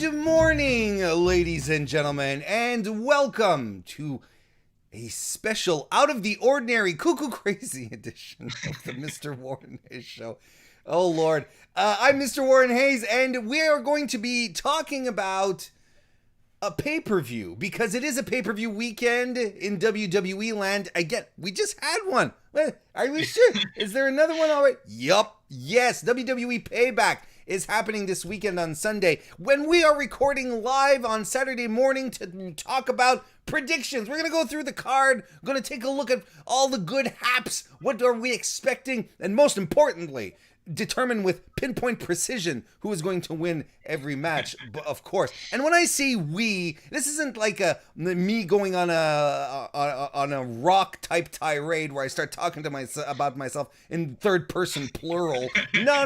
Good morning, ladies and gentlemen, and welcome to a special out of the ordinary cuckoo crazy edition of the Mr. Warren Hayes show. Oh Lord. I'm Mr. Warren Hayes, and we are going to be talking about a pay-per-view, because it is a pay-per-view weekend in WWE land. Again, we just had one. Are we sure? Is there another one already? Yup. Yes, WWE Payback is happening this weekend on Sunday, when we are recording live on Saturday morning to talk about predictions. We're going to go through the card, going to take a look at all the good haps, what are we expecting, and most importantly, determine with pinpoint precision who is going to win every match, of course. And when I say we, this isn't like me going on a rock type tirade where I start talking to about myself in third person plural. No.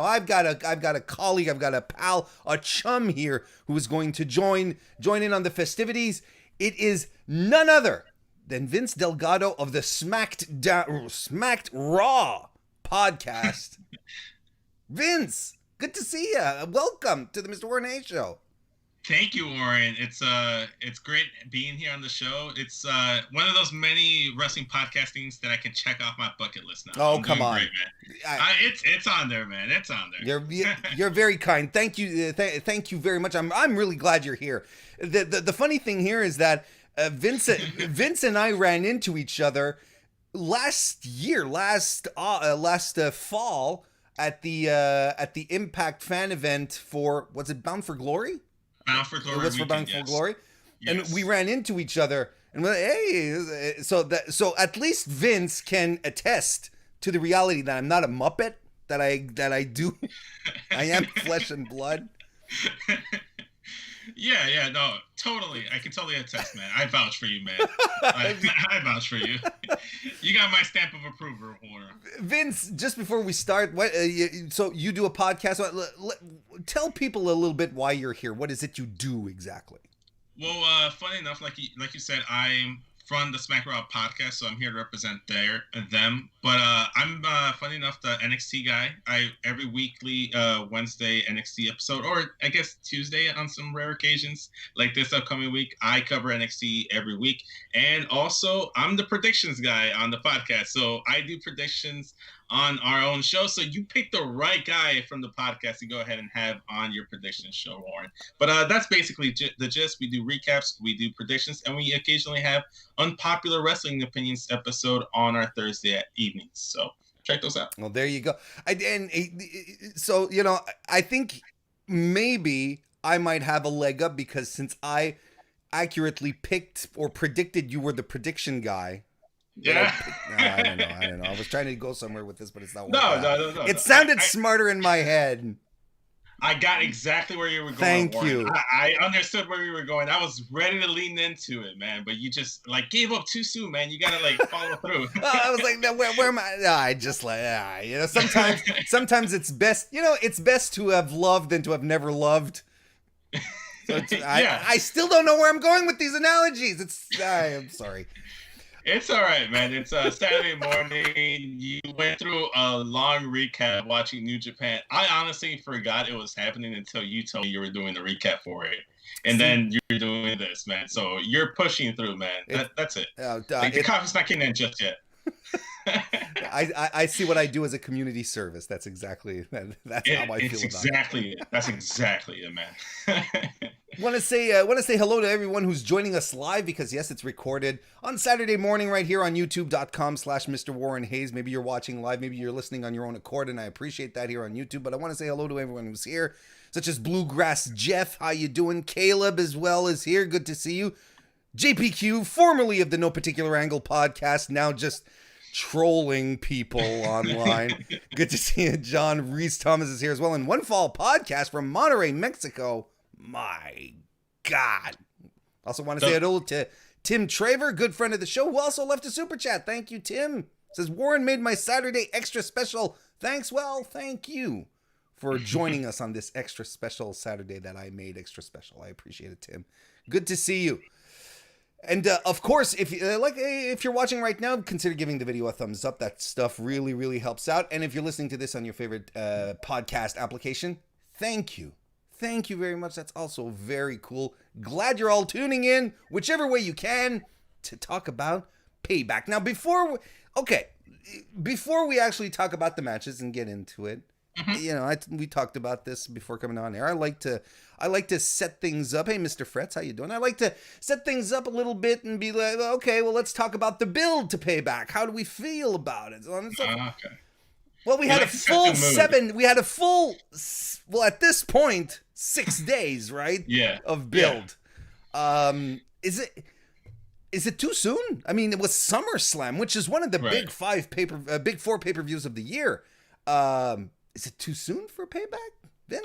I've got a colleague, I've got a pal, a chum here who is going to join in on the festivities. It is none other than Vince Delgado of the Smacked Raw podcast. Vince, good to see you. Welcome to the Mr. Warren Hayes show. Thank you, Warren. It's great being here on the show. It's one of those many wrestling podcastings that I can check off my bucket list now. Oh, come on. Great, man. It's on there, man. It's on there. You're very kind. Thank you. Thank you very much. I'm really glad you're here. The funny thing here is that Vince and I ran into each other last fall at the Impact fan event for, was it Bound for Glory? Bound for Glory. It was for Bound for Glory, and we ran into each other, and we're like, hey, so at least Vince can attest to the reality that I'm not a Muppet. That I do, I am flesh and blood. Yeah, no, totally. I can totally attest, man. I vouch for you, man. I vouch for you. You got my stamp of approval, Warren. Vince, just before we start, so you do a podcast. Tell people a little bit why you're here. What is it you do exactly? Well, funny enough, like you said, I'm from the Smack Raw podcast, so I'm here to represent them. But I'm funny enough the NXT guy. I every weekly Wednesday NXT episode, or I guess Tuesday on some rare occasions, like this upcoming week, I cover NXT every week. And also, I'm the predictions guy on the podcast, so I do predictions on our own show. So you picked the right guy from the podcast to go ahead and have on your predictions show, Warren. But that's basically the gist. We do recaps, we do predictions, and we occasionally have unpopular wrestling opinions episode on our Thursday evenings. So check those out. Well, there you go. So, I think maybe I might have a leg up, because since I accurately picked or predicted you were the prediction guy. Yeah. I don't know. I was trying to go somewhere with this, but it's not working. No. It sounded smarter in my head. I got exactly where you were going. Thank Warren. you. I understood where you were going. I was ready to lean into it, man. But you just gave up too soon, man. You gotta follow through. I was like, no, where am I? No, I just sometimes it's best. It's best to have loved than to have never loved. So I still don't know where I'm going with these analogies. I'm sorry. It's all right, man. It's Saturday morning. You went through a long recap watching New Japan. I honestly forgot it was happening until you told me you were doing the recap for it. And then you're doing this, man. So you're pushing through, man. That's it. The coffee's not getting in just yet. I see what I do as a community service. That's exactly that's how I feel about it. That's exactly it, man. Want to say hello to everyone who's joining us live, because yes, it's recorded on Saturday morning right here on youtube.com/MrWarrenHayes. Maybe you're watching live, maybe you're listening on your own accord, and I appreciate that here on YouTube. But I want to say hello to everyone who's here, such as Bluegrass Jeff. How you doing? Caleb as well is here. Good to see you. JPQ, formerly of the No Particular Angle podcast, now just trolling people online. Good to see you. John Reese Thomas is here as well. And One Fall podcast from Monterrey, Mexico. My God. Also want to say hello to Tim Traver, good friend of the show, who also left a super chat. Thank you, Tim. Says, Warren made my Saturday extra special. Thanks. Well, thank you for joining us on this extra special Saturday that I made extra special. I appreciate it, Tim. Good to see you. And of course, if you're watching right now, consider giving the video a thumbs up. That stuff really, really helps out. And if you're listening to this on your favorite podcast application, thank you. Thank you very much. That's also very cool. Glad you're all tuning in, whichever way you can, to talk about Payback. Now, before we actually talk about the matches and get into it, we talked about this before coming on air. I like to set things up. Hey, Mr. Fretz, how you doing? I like to set things up a little bit and be like, okay, well, let's talk about the build to Payback. How do we feel about it? So on and so forth. Okay. Well, we had a full 7. We had a full. Well, at this point, 6 days, right? Yeah. Of build. Yeah. Is it too soon? I mean, it was SummerSlam, which is one of the big 4 pay-per-views of the year. Is it too soon for Payback, Vince?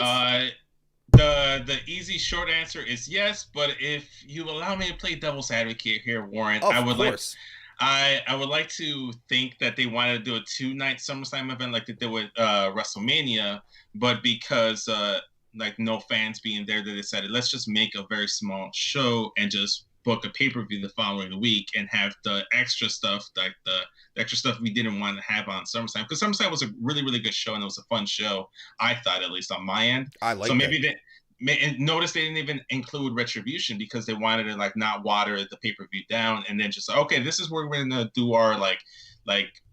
The easy short answer is yes, but if you allow me to play devil's advocate here, Warren, I would like to think that they wanted to do a 2-night SummerSlam event like they did with WrestleMania, but because like no fans being there, they decided let's just make a very small show and just book a pay-per-view the following week and have the extra stuff, like the extra stuff we didn't want to have on SummerSlam, because SummerSlam was a really, really good show and it was a fun show, I thought, at least on my end. I like. So maybe notice they didn't even include Retribution because they wanted to like not water the pay-per-view down, and then just okay, this is where we're gonna do our like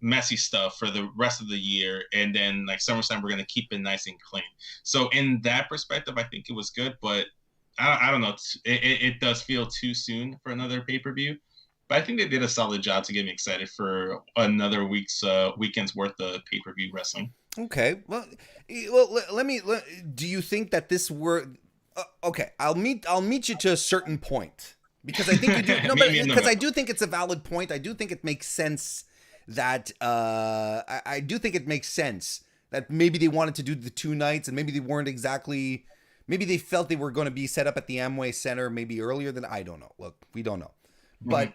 messy stuff for the rest of the year, and then like SummerSlam we're gonna keep it nice and clean. So in that perspective, I think it was good, but I don't know. It does feel too soon for another pay-per-view, but I think they did a solid job to get me excited for another weekend's worth of pay-per-view wrestling. Okay. Well, do you think that this were okay? I'll meet you to a certain point because I think you do. No, but because I do think it's a valid point. I do think it makes sense that I do think it makes sense that maybe they wanted to do the 2 nights and maybe they weren't exactly. Maybe they felt they were going to be set up at the Amway Center maybe earlier than, I don't know. Look, we don't know. But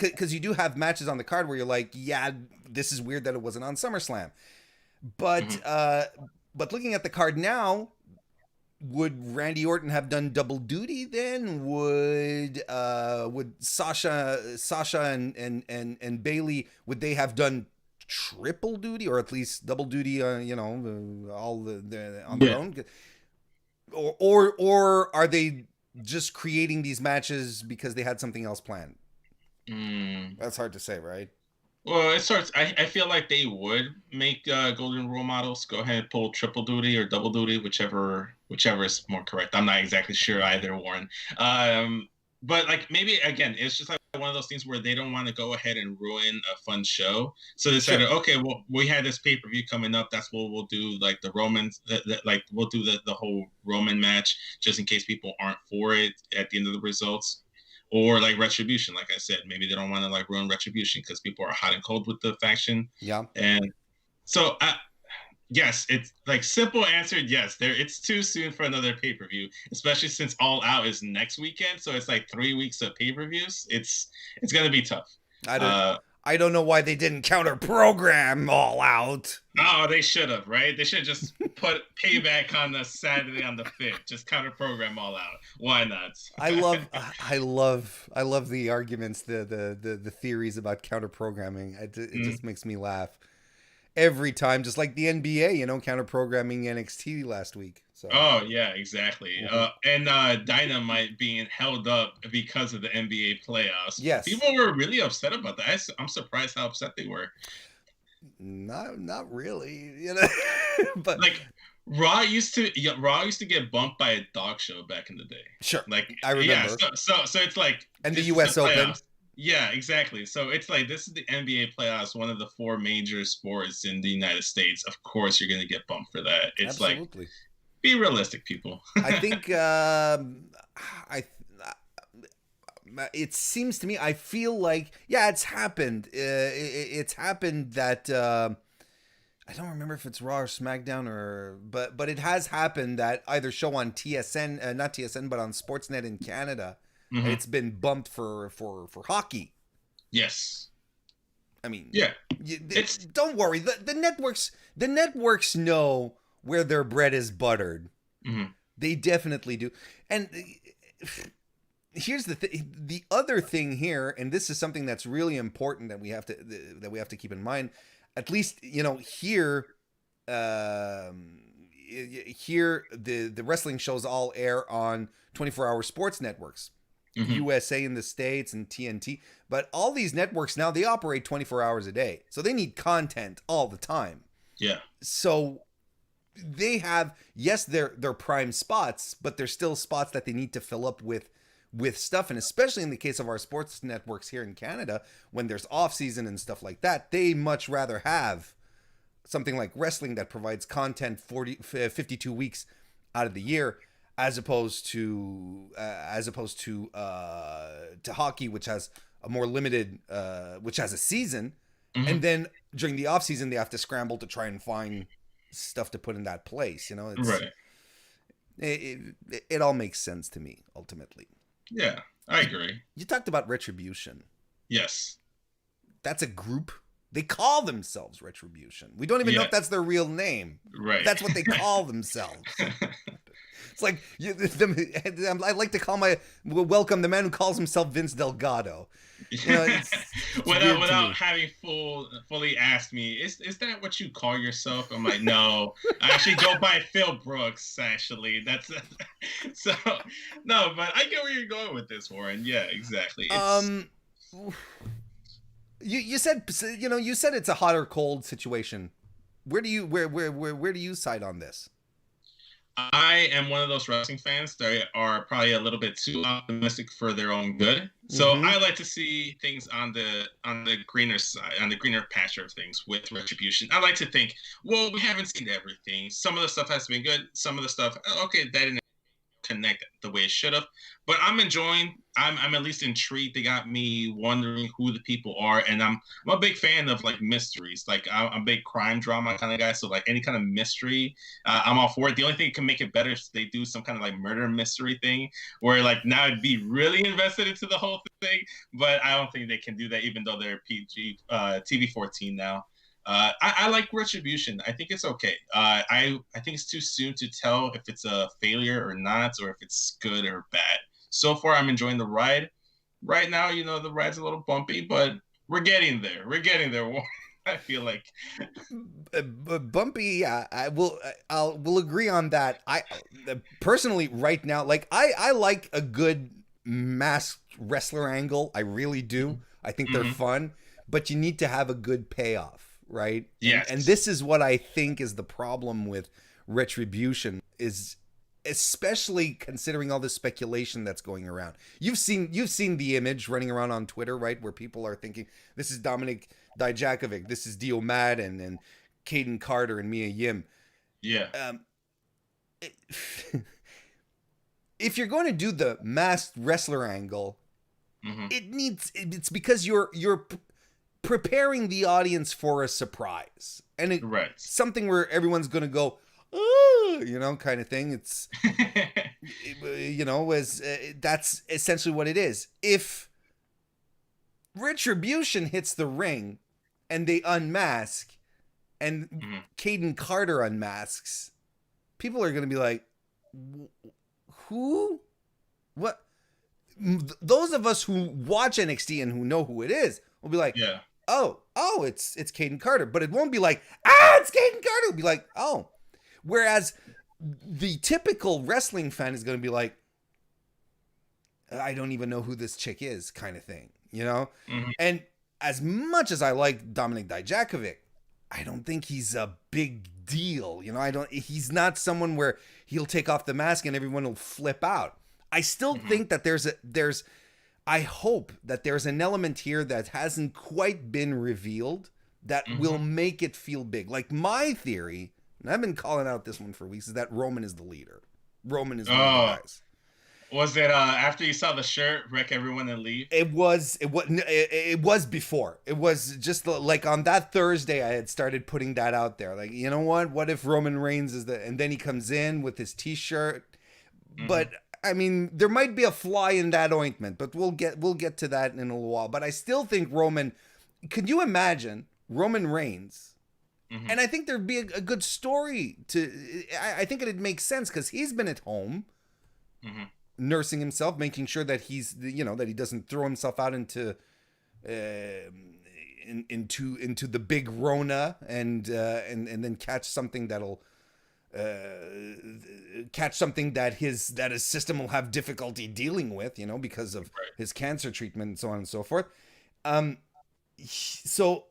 because you do have matches on the card where you're like, yeah, this is weird that it wasn't on SummerSlam. But but looking at the card now, would Randy Orton have done double duty then? Would Sasha and Bayley, would they have done triple duty or at least double duty? All on their own. Or are they just creating these matches because they had something else planned? That's hard to say, right? Well, it starts. I feel like they would make Golden Rule models go ahead and pull triple duty or double duty, whichever is more correct. I'm not exactly sure either, Warren. But like maybe again, it's just like one of those things where they don't want to go ahead and ruin a fun show. So they decided, okay, well, we had this pay-per-view coming up. That's what we'll do. Like the Romans, we'll do the whole Roman match just in case people aren't for it at the end of the results. Or like Retribution, like I said, maybe they don't want to like ruin Retribution because people are hot and cold with the faction. Yeah. And so yes, it's like simple answer. Yes, it's too soon for another pay-per-view, especially since All Out is next weekend. So it's like 3 weeks of pay-per-views. It's gonna be tough. I don't know why they didn't counter program All Out. Oh, they should have, right? They should have just put Payback on the Saturday on the 5th. Just counter program All Out. Why not? I love the arguments, the theories about counter programming. It just makes me laugh every time, just like the NBA, counter programming NXT last week. So. Oh yeah, exactly. And Dynamite being held up because of the NBA playoffs. Yes, people were really upset about that. I'm surprised how upset they were. Not really, but like Raw used to get bumped by a dog show back in the day. Sure, like I remember. Yeah, so it's like and the U.S. Open. Yeah, exactly. So it's like this is the NBA playoffs, one of the 4 major sports in the United States. Of course, you're going to get bumped for that. It's Absolutely. Like, be realistic, people. I think it seems to me, I feel like, yeah, it's happened. It's happened that I don't remember if it's Raw or SmackDown but it has happened that either show on TSN, not TSN, but on Sportsnet in Canada. Mm-hmm. It's been bumped for hockey. Yes. I mean, yeah. Don't worry. The networks know where their bread is buttered. Mm-hmm. They definitely do. And here's the other thing here, and this is something that's really important that we have to keep in mind. At least here, here the wrestling shows all air on 24-hour sports networks. USA in the States and TNT. But all these networks now, they operate 24 hours a day. So they need content all the time. Yeah. So they have, yes, they're prime spots, but they're still spots that they need to fill up with stuff. And especially in the case of our sports networks here in Canada, when there's off season and stuff like that, they much rather have something like wrestling that provides content 52 weeks out of the year, as opposed to hockey, which has a more limited, which has a season, and then during the off season they have to scramble to try and find stuff to put in that place. You know, it's, right. It all makes sense to me ultimately. Yeah, I agree. You talked about Retribution. Yes. That's a group. They call themselves Retribution. We don't even know if that's their real name. Right. That's what they call themselves. It's like, I like to welcome the man who calls himself Vince Delgado. You know, it's without having fully asked me, is that what you call yourself? I'm like, no, I actually go by Phil Brooks. Actually, that's so no, but I get where you're going with this, Warren. Yeah, exactly. You said it's a hot or cold situation. Where do you side on this? I am one of those wrestling fans that are probably a little bit too optimistic for their own good. So I like to see things on the greener side, on the greener pasture of things with Retribution. I like to think, well, we haven't seen everything. Some of the stuff has been good. Some of the stuff, okay, that didn't connect the way it should have. But I'm enjoying. I'm at least intrigued. They got me wondering who the people are, and I'm a big fan of like mysteries. Like I'm a big crime drama kind of guy, so like any kind of mystery, I'm all for it. The only thing that can make it better is they do some kind of like murder mystery thing, where like now I'd be really invested into the whole thing. But I don't think they can do that, even though they're PG TV-14 now. I like Retribution. I think it's okay. I think it's too soon to tell if it's a failure or not, or if it's good or bad. So far, I'm enjoying the ride. Right now, the ride's a little bumpy, but we're getting there. We're getting there. I feel like bumpy. Yeah, we'll agree on that. I personally, right now, like I like a good masked wrestler angle. I really do. I think they're fun, but you need to have a good payoff, right? Yes. And this is what I think is the problem with Retribution, is especially considering all the speculation that's going around. You've seen the image running around on Twitter, right, where people are thinking this is Dominik Dijakovic, this is Dio Madden and Caden Carter and Mia Yim. Yeah. If you're going to do the masked wrestler angle, it's because you're preparing the audience for a surprise, and something where everyone's going to go, kind of thing. It's, that's essentially what it is. If Retribution hits the ring and they unmask and Caden Carter unmasks, people are going to be like, who? What? Those of us who watch NXT and who know who it is will be like, oh, it's Caden Carter. But it won't be like, it's Caden Carter. It'll be like, oh. Whereas the typical wrestling fan is going to be like, I don't even know who this chick is, kind of thing, And as much as I like Dominik Dijakovic, I don't think he's a big deal. He's not someone where he'll take off the mask and everyone will flip out. I still think that I hope that there's an element here that hasn't quite been revealed that will make it feel big. Like my theory, and I've been calling out this one for weeks, is that Roman is the leader. Roman is one of the guys. Was it after you saw the shirt, wreck everyone and leave? It was before. It was just like on that Thursday I had started putting that out there. Like, you know what? What if Roman Reigns is and then he comes in with his t-shirt. But I mean, there might be a fly in that ointment, but we'll get to that in a little while. But I still think Roman, could you imagine Roman Reigns? And I think there'd be a good story I think it'd make sense because he's been at home nursing himself, making sure that he's, that he doesn't throw himself out into the big Rona and then catch something that'll catch something that his system will have difficulty dealing with, because of his cancer treatment and so on and so forth. So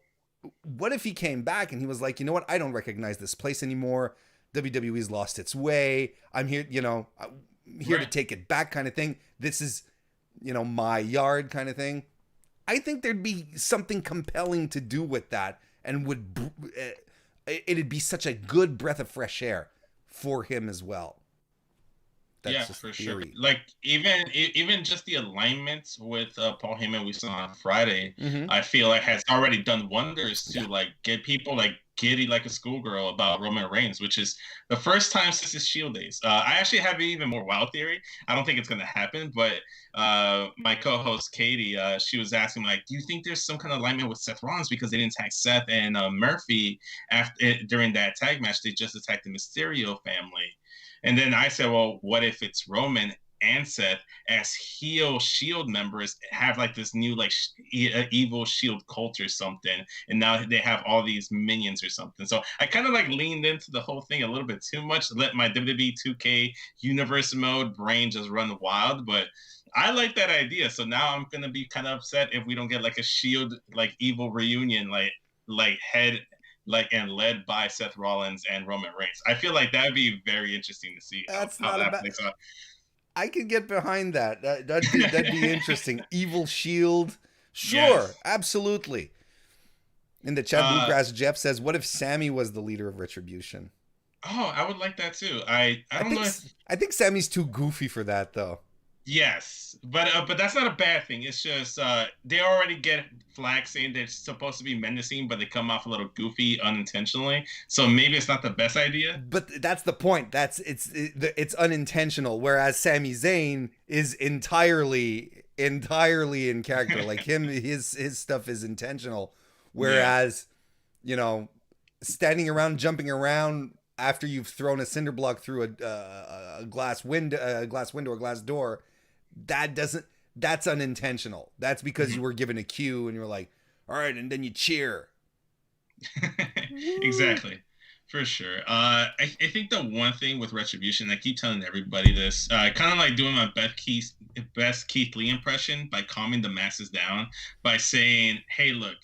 what if he came back and he was like, you know what? I don't recognize this place anymore. WWE's lost its way. I'm here, I'm here to take it back kind of thing. This is, my yard kind of thing. I think there'd be something compelling to do with that, and it'd be such a good breath of fresh air for him as well. That's for sure. Like even just the alignment with Paul Heyman we saw on Friday, I feel like has already done wonders to like get people like giddy like a schoolgirl about Roman Reigns, which is the first time since his Shield days. I actually have an even more wild theory. I don't think it's gonna happen, but my co-host Katie, she was asking like, do you think there's some kind of alignment with Seth Rollins because they didn't tag Seth and Murphy during that tag match? They just attacked the Mysterio family. And then I said, well, what if it's Roman and Seth as heel Shield members have like this new like evil Shield cult or something, and now they have all these minions or something. So I kind of like leaned into the whole thing a little bit too much, let my WWE 2K universe mode brain just run wild, but I like that idea. So now I'm gonna be kind of upset if we don't get like a Shield like evil reunion like head like and led by Seth Rollins and Roman Reigns. I feel like that would be very interesting to see. That's how that plays out. I could get behind that. That'd be interesting. Evil Shield, sure, yes. Absolutely. In the chat, Bluegrass Jeff says, "What if Sammy was the leader of Retribution?" Oh, I would like that too. I don't know. I think Sammy's too goofy for that, though. Yes, but that's not a bad thing. It's just they already get flags saying they're supposed to be menacing, but they come off a little goofy unintentionally. So maybe it's not the best idea. But that's the point. It's unintentional. Whereas Sami Zayn is entirely in character. Like his stuff is intentional. Whereas, standing around, jumping around after you've thrown a cinder block through a glass window or glass door. That's unintentional. That's because you were given a cue and you're like, all right, and then you cheer. Exactly. For sure. I think the one thing with Retribution, I keep telling everybody this, kind of like doing my best Keith Lee impression by calming the masses down by saying, hey, look,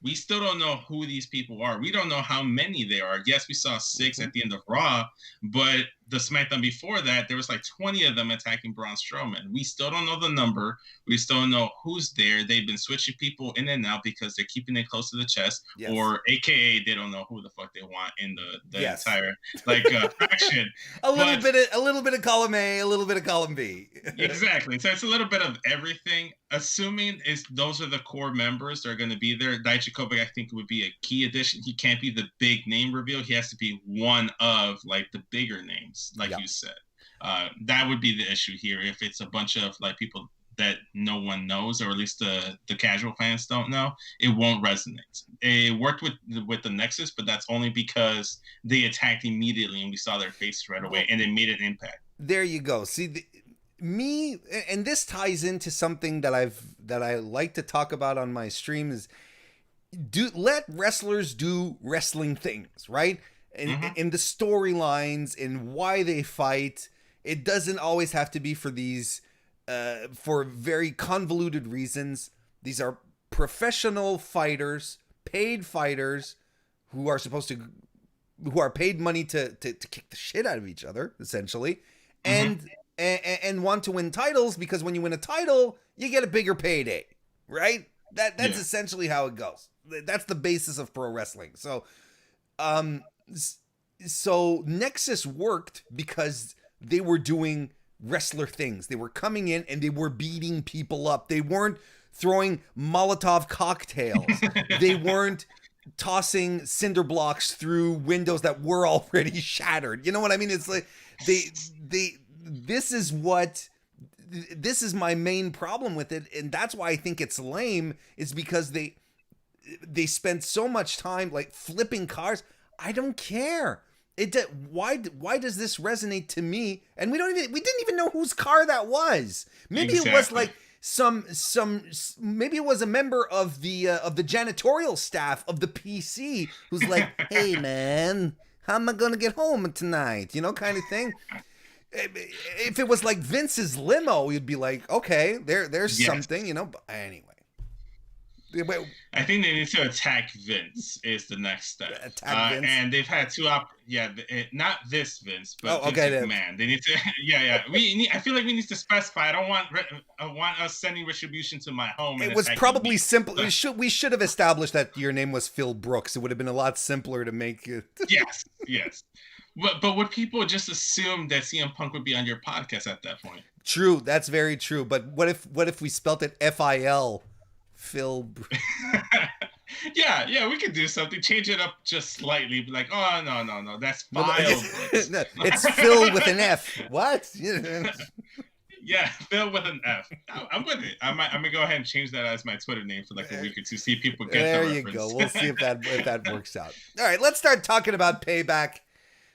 we still don't know who these people are. We don't know how many there are. Yes, we saw 6 at the end of Raw, but the SmackDown before that, there was like 20 of them attacking Braun Strowman. We still don't know the number. We still don't know who's there. They've been switching people in and out because they're keeping it close to the chest, yes. Or AKA they don't know who the fuck they want in the yes. entire faction. a little bit of column A, a little bit of column B. Exactly. So it's a little bit of everything. Assuming those are the core members that are going to be there. Dijakovic, I think, would be a key addition. He can't be the big name reveal. He has to be one of like the bigger names, like you said. That would be the issue here. If it's a bunch of like people that no one knows, or at least the casual fans don't know, it won't resonate. It worked with the Nexus, but that's only because they attacked immediately and we saw their faces right away, and it made an impact. There you go. See, and this ties into something that I like to talk about on my stream is let wrestlers do wrestling things, right? In the storylines, in why they fight. It doesn't always have to be for these for very convoluted reasons. These are professional fighters, paid fighters who are paid money to kick the shit out of each other, essentially. And want to win titles because when you win a title, you get a bigger payday, right? That's essentially how it goes. That's the basis of pro wrestling. So Nexus worked because they were doing wrestler things. They were coming in and they were beating people up. They weren't throwing Molotov cocktails. They weren't tossing cinder blocks through windows that were already shattered. You know what I mean? It's like this is my main problem with it, and that's why I think it's lame, is because they spend so much time like flipping cars. I don't care. Why does this resonate to me? And we didn't even know whose car that was. Maybe Exactly. It was like maybe it was a member of the janitorial staff of the PC who's like, "Hey man, how am I gonna get home tonight? You know, kind of thing. If it was like Vince's limo, you'd be like, okay, there's something, you know. But anyway. I think they need to attack Vince is the next step. Attack Vince? And they've had two not this Vince, but Vince McMahon. They need to I feel like we need to specify. I want us sending retribution to my home. It was probably simple. We should have established that your name was Phil Brooks. It would have been a lot simpler to make it. Yes. But would people just assume that CM Punk would be on your podcast at that point? True, that's very true. But what if we spelt it FIL? Phil. yeah, we could do something. Change it up just slightly. Be like, oh no, that's file. It's Phil with an F. What? Yeah, Phil with an F. I'm with it. I'm gonna go ahead and change that as my Twitter name for like a week or two. See if people get there. The you reference. go. We'll see if that works out. All right, let's start talking about Payback.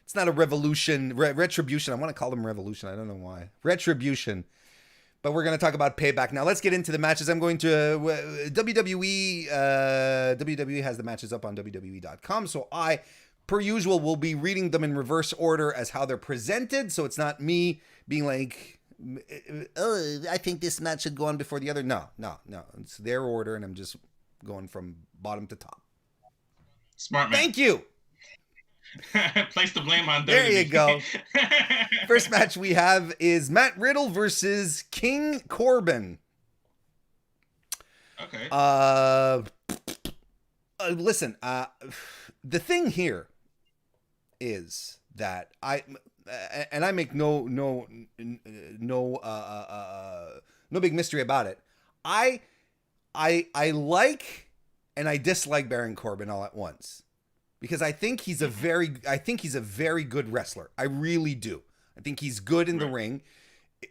It's not a revolution, retribution. I want to call them revolution. I don't know why. Retribution. But we're going to talk about Payback. Now, let's get into the matches. I'm going to WWE. WWE has the matches up on WWE.com. So I, per usual, will be reading them in reverse order as how they're presented. So it's not me being like, oh, I think this match should go on before the other. No. It's their order, and I'm just going from bottom to top. Smart man. Thank you. Place the blame on WWE. There you go. First match we have is Matt Riddle versus King Corbin. Okay. Listen, the thing here is that I make no big mystery about it. I like and I dislike Baron Corbin all at once. Because I think he's a very good wrestler. I really do. I think he's good in the ring.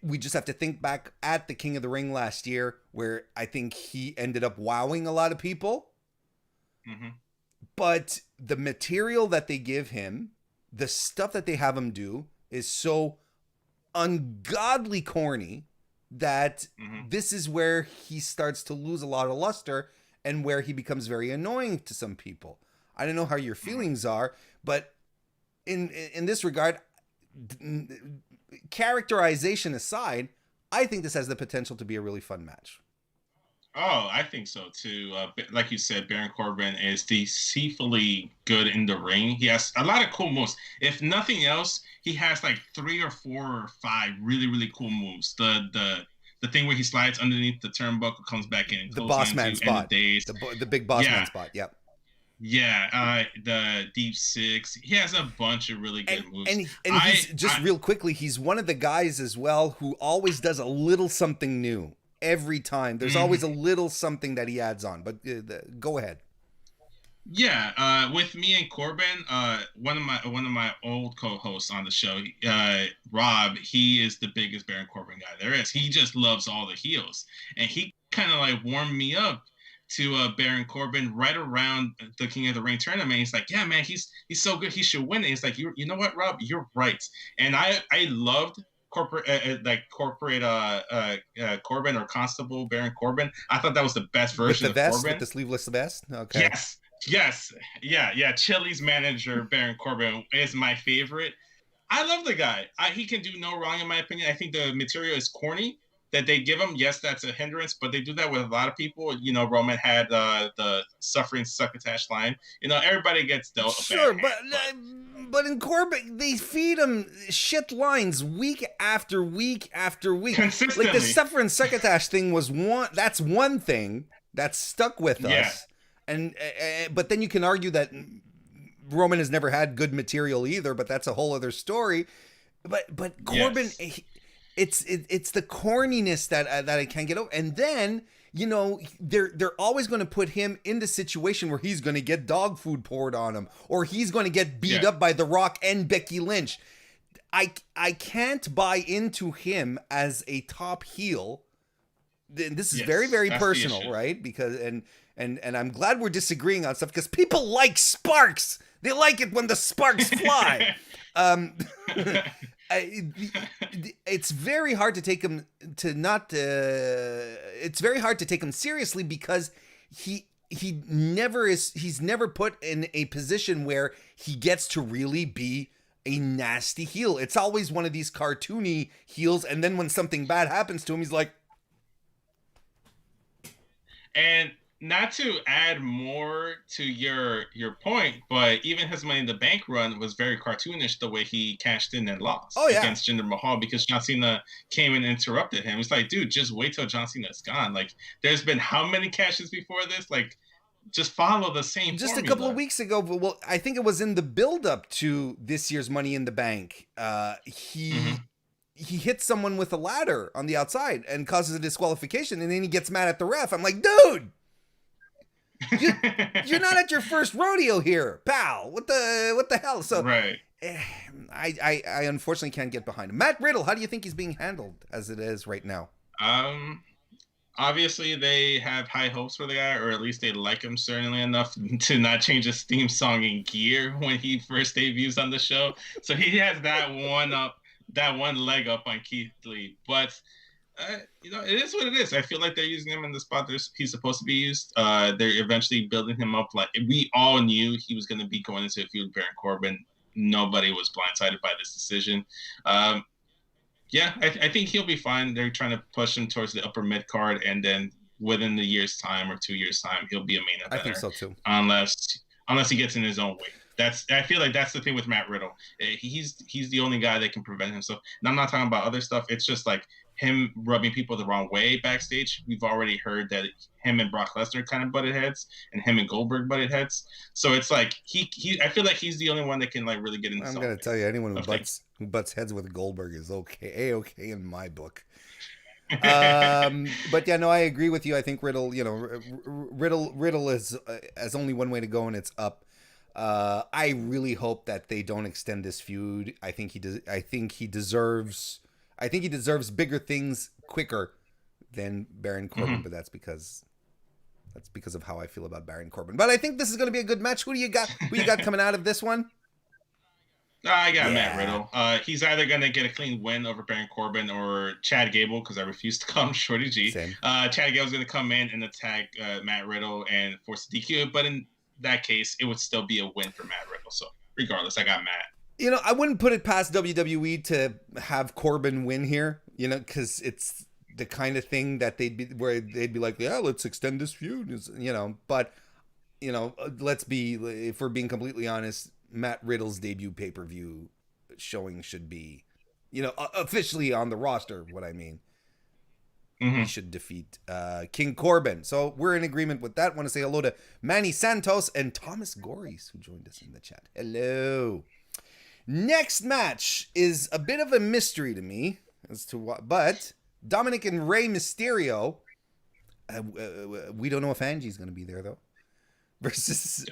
We just have to think back at the King of the Ring last year, where I think he ended up wowing a lot of people. Mm-hmm. But the material that they give him, the stuff that they have him do, is so ungodly corny that this is where he starts to lose a lot of luster and where he becomes very annoying to some people. I don't know how your feelings are, but in this regard, characterization aside, I think this has the potential to be a really fun match. Oh, I think so too. Like you said, Baron Corbin is deceitfully good in the ring. He has a lot of cool moves. If nothing else, he has like 3 or 4 or 5 really, really cool moves. The thing where he slides underneath the turnbuckle, comes back in, the boss man spot, the big boss man spot. Yep. Yeah, the deep six. He has a bunch of really good moves. And he's just real quickly, he's one of the guys as well who always does a little something new every time. There's always a little something that he adds on. But go ahead. Yeah, with me and Corbin, one of my old co-hosts on the show, Rob, he is the biggest Baron Corbin guy there is. He just loves all the heels, and he kind of like warmed me up to Baron Corbin right around the King of the Ring tournament. He's like, yeah, man, he's so good, he should win it. He's like, you know what, Rob, you're right. And I loved corporate Corbin or Constable Baron Corbin. I thought that was the best version with the vest, of Corbin. With the sleeveless vest. Okay. Yes. Yeah. Chili's manager Baron Corbin is my favorite. I love the guy. He can do no wrong in my opinion. I think the material is corny that they give him. Yes, that's a hindrance, but they do that with a lot of people. You know, Roman had the suffering succotash line. You know, everybody gets dealt. Sure, but in Corbin, they feed him shit lines week after week after week. Consistently. Like the suffering succotash thing was one. That's one thing that stuck with us. And but then you can argue that Roman has never had good material either. But that's a whole other story. But Corbin. Yes. It's the corniness that I can't get over. And then, you know, they're always going to put him in the situation where he's going to get dog food poured on him, or he's going to get beat up by The Rock and Becky Lynch. I can't buy into him as a top heel. This is very, very personal, right? Because and I'm glad we're disagreeing on stuff because people like sparks. They like it when the sparks fly. It's very hard to take him seriously because he's never put in a position where he gets to really be a nasty heel. It's always one of these cartoony heels, and then when something bad happens to him, he's like, and not to add more to your point, but even his Money in the Bank run was very cartoonish the way he cashed in and lost against Jinder Mahal, because John Cena came and interrupted him. It's like, dude, just wait till John Cena's gone. Like, there's been how many cashes before this? Like, just follow the same just formula. A couple of weeks ago, well, I think it was in the build-up to this year's Money in the Bank. He hits someone with a ladder on the outside and causes a disqualification, and then he gets mad at the ref. I'm like, dude, you're not at your first rodeo here, pal. What the hell? So right. I unfortunately can't get behind him. Matt Riddle, how do you think he's being handled as it is right now? Obviously, they have high hopes for the guy, or at least they like him certainly enough to not change his theme song in gear when he first debuts on the show. So he has that one leg up on Keith Lee. But it is what it is. I feel like they're using him in the spot he's supposed to be used. They're eventually building him up. Like, we all knew he was going to be going into a feud with Baron Corbin. Nobody was blindsided by this decision. Yeah, I think he'll be fine. They're trying to push him towards the upper mid card, and then within the year's time or 2 years' time, he'll be a main eventer. I think so too. Unless he gets in his own way. I feel like that's the thing with Matt Riddle. He's the only guy that can prevent himself. And I'm not talking about other stuff. It's just like him rubbing people the wrong way backstage. We've already heard that him and Brock Lesnar kind of butted heads, and him and Goldberg butted heads. So it's like I feel like he's the only one that can like really get in. I'm gonna tell you, anyone who butts heads with Goldberg is okay in my book. But yeah, no, I agree with you. I think Riddle, Riddle is has only one way to go, and it's up. I really hope that they don't extend this feud. I think he deserves bigger things quicker than Baron Corbin, but that's because of how I feel about Baron Corbin. But I think this is going to be a good match. Who you got coming out of this one? I got Matt Riddle. He's either going to get a clean win over Baron Corbin or Chad Gable, because I refuse to call him Shorty G. Same. Chad Gable's going to come in and attack Matt Riddle and force a DQ. But in that case, it would still be a win for Matt Riddle. So regardless, I got Matt. I wouldn't put it past WWE to have Corbin win here, because it's the kind of thing that they'd be like, yeah, let's extend this feud, but if we're being completely honest, Matt Riddle's debut pay-per-view showing should be, officially on the roster. What I mean, he should defeat King Corbin. So we're in agreement with that. Want to say hello to Manny Santos and Thomas Gories, who joined us in the chat. Hello. Next match is a bit of a mystery to me as to what, but Dominic and Rey Mysterio. We don't know if Angie's going to be there though. Versus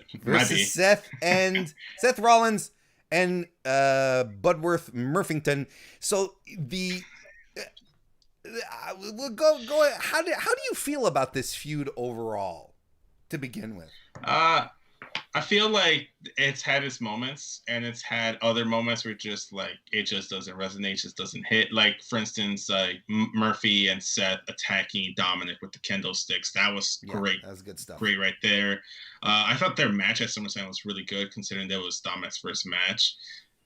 Seth Rollins and Budworth Murphington. So we'll go. How do you feel about this feud overall, to begin with? I feel like it's had its moments, and it's had other moments where just like it just doesn't resonate, just doesn't hit. Like, for instance, Murphy and Seth attacking Dominic with the kendo sticks. That was great. That was good stuff. Great right there. I thought their match at SummerSlam was really good, considering that was Dominic's first match.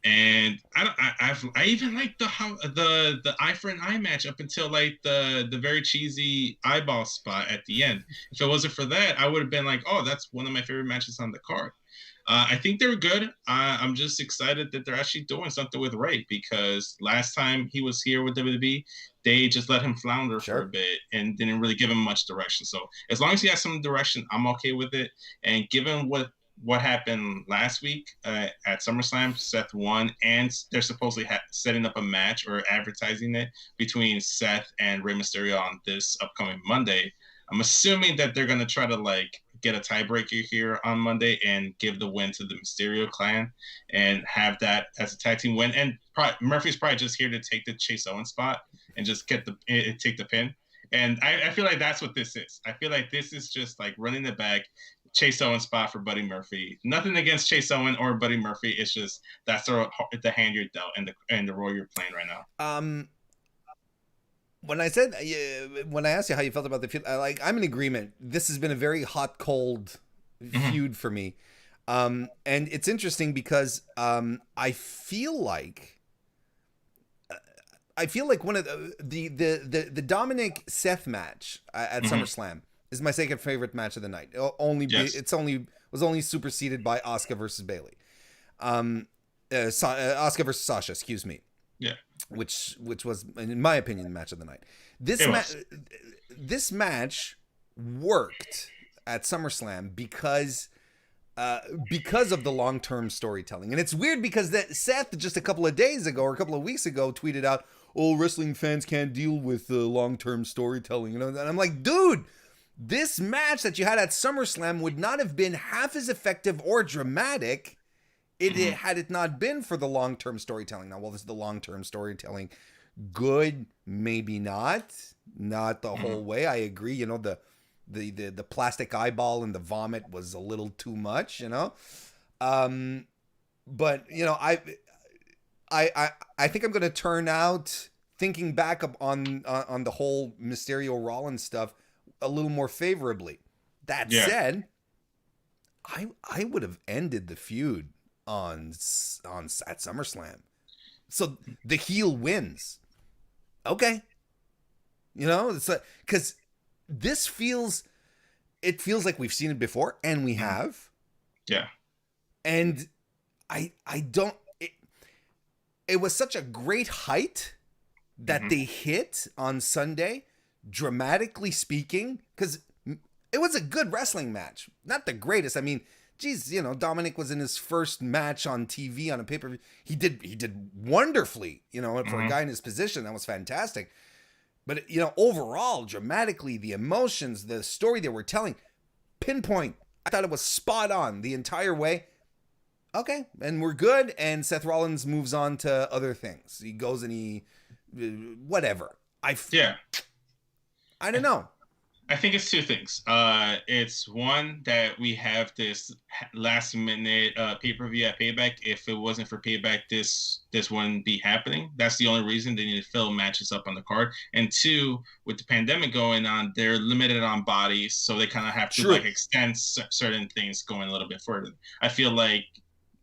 And I even liked the eye for an eye match up until like the very cheesy eyeball spot at the end. If it wasn't for that, I would have been like, oh, that's one of my favorite matches on the card. I think they were good. I'm just excited that they're actually doing something with Rey, because last time he was here with WWE, they just let him flounder for a bit and didn't really give him much direction. So as long as he has some direction, I'm okay with it. And given what happened last week at SummerSlam, Seth won, and they're supposedly setting up a match or advertising it between Seth and Rey Mysterio on this upcoming Monday. I'm assuming that they're going to try to like get a tiebreaker here on Monday and give the win to the Mysterio clan and have that as a tag team win. And Murphy's probably just here to take the Chase Owens spot and just take the pin. And I feel like that's what this is. I feel like this is just like running the back, Chase Owens spot for Buddy Murphy. Nothing against Chase Owens or Buddy Murphy. It's just that's the hand you're dealt and the role you're playing right now. when I said when I asked you how you felt about the feud, I'm in agreement. This has been a very hot cold feud for me, and it's interesting because I feel like one of the Dominic Seth match at SummerSlam is my second favorite match of the night. Was only superseded by Asuka versus Bayley, Asuka versus Sasha. Excuse me. Yeah. Which was, in my opinion, the match of the night. This match worked at SummerSlam because of the long-term storytelling. And it's weird because Seth just a couple of days ago or a couple of weeks ago tweeted out, "Oh, wrestling fans can't deal with long-term storytelling." And I'm like, dude, this match that you had at SummerSlam would not have been half as effective or dramatic had it not been for the long-term storytelling. Now, this is the long-term storytelling good? Maybe not the whole way. I agree. The plastic eyeball and the vomit was a little too much, but I think I'm going to turn out, thinking back on the whole Mysterio Rollins stuff, a little more favorably. That said, I would have ended the feud on at SummerSlam. So the heel wins. Okay. It's because this feels like we've seen it before, and we have. Yeah. And I don't, it was such a great height that they hit on Sunday, dramatically speaking, because it was a good wrestling match. Not the greatest. I mean, geez, Dominic was in his first match on TV on a pay-per-view. He did wonderfully, for a guy in his position. That was fantastic. But, overall, dramatically, the emotions, the story they were telling, pinpoint. I thought it was spot on the entire way. Okay, and we're good. And Seth Rollins moves on to other things. He goes and whatever. I don't know. I think it's two things. It's one that we have this last minute pay-per-view at Payback. If it wasn't for Payback, this wouldn't be happening. That's the only reason they need to fill matches up on the card. And two, with the pandemic going on, they're limited on bodies, so they kind of have to extend certain things going a little bit further. I feel like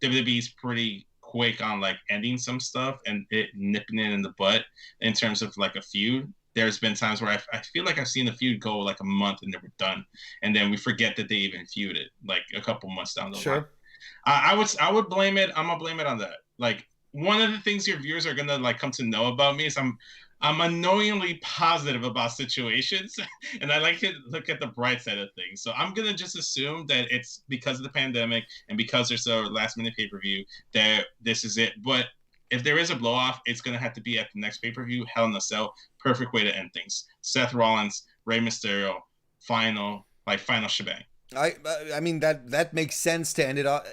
WWE's pretty quick on ending some stuff and nipping it in the butt in terms of a feud. There's been times where I feel like I've seen the feud go a month and then we're done, and then we forget that they even feuded a couple months down the line. I would blame it. I'm gonna blame it on that. One of the things your viewers are gonna come to know about me is I'm annoyingly positive about situations, and I like to look at the bright side of things. So I'm gonna just assume that it's because of the pandemic and because there's a last minute pay-per-view that this is it. But if there is a blow-off, it's going to have to be at the next pay-per-view, Hell in a Cell. Perfect way to end things. Seth Rollins, Rey Mysterio, final shebang. I mean, that makes sense to end it off.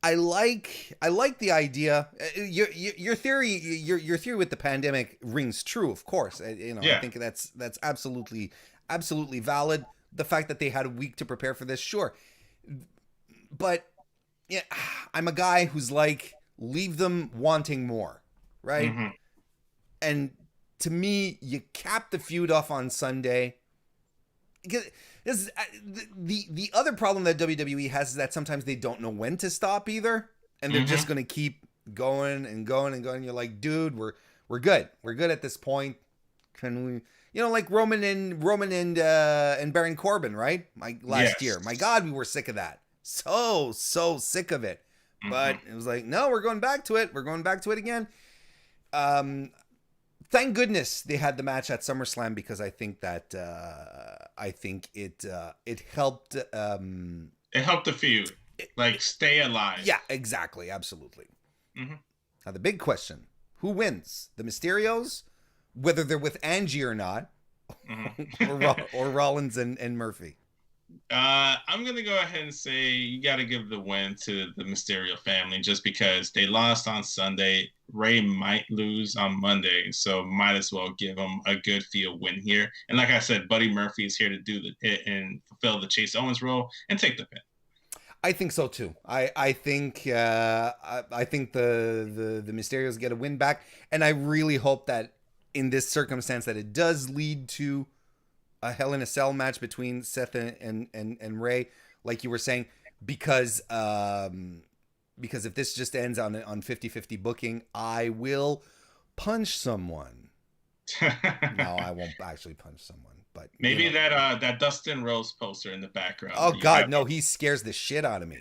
I like the idea. Your theory with the pandemic rings true, of course. I think that's absolutely valid. The fact that they had a week to prepare for this, sure. But yeah, I'm a guy who's leave them wanting more, right? And to me, you cap the feud off on Sunday. The other problem that WWE has is that sometimes they don't know when to stop either, and they're just going to keep going and going and going. You're like, dude, we're good. We're good at this point. Can we, Roman and Baron Corbin, right? Last year. My God, we were sick of that. So sick of it. But it was no, we're going back to it. We're going back to it again. Thank goodness they had the match at SummerSlam, because I think that it helped. It helped the feud, stay alive. Yeah, exactly, absolutely. Now the big question: who wins? The Mysterios, whether they're with Angie or not, or Rollins and Murphy. I'm gonna go ahead and say you got to give the win to the Mysterio family, just because they lost on Sunday. Ray might lose on Monday, so might as well give them a good feel win here. And like I said, Buddy Murphy is here to do the hit and fulfill the Chase Owens role and take the pin. I think so too. I think the Mysterios get a win back, and I really hope that in this circumstance that it does lead to a Hell in a Cell match between Seth and Ray, like you were saying, because if this just ends on 50-50 booking, I will punch someone. No, I won't actually punch someone, but maybe that Dustin Rose poster in the background. Oh God, no, he scares the shit out of me.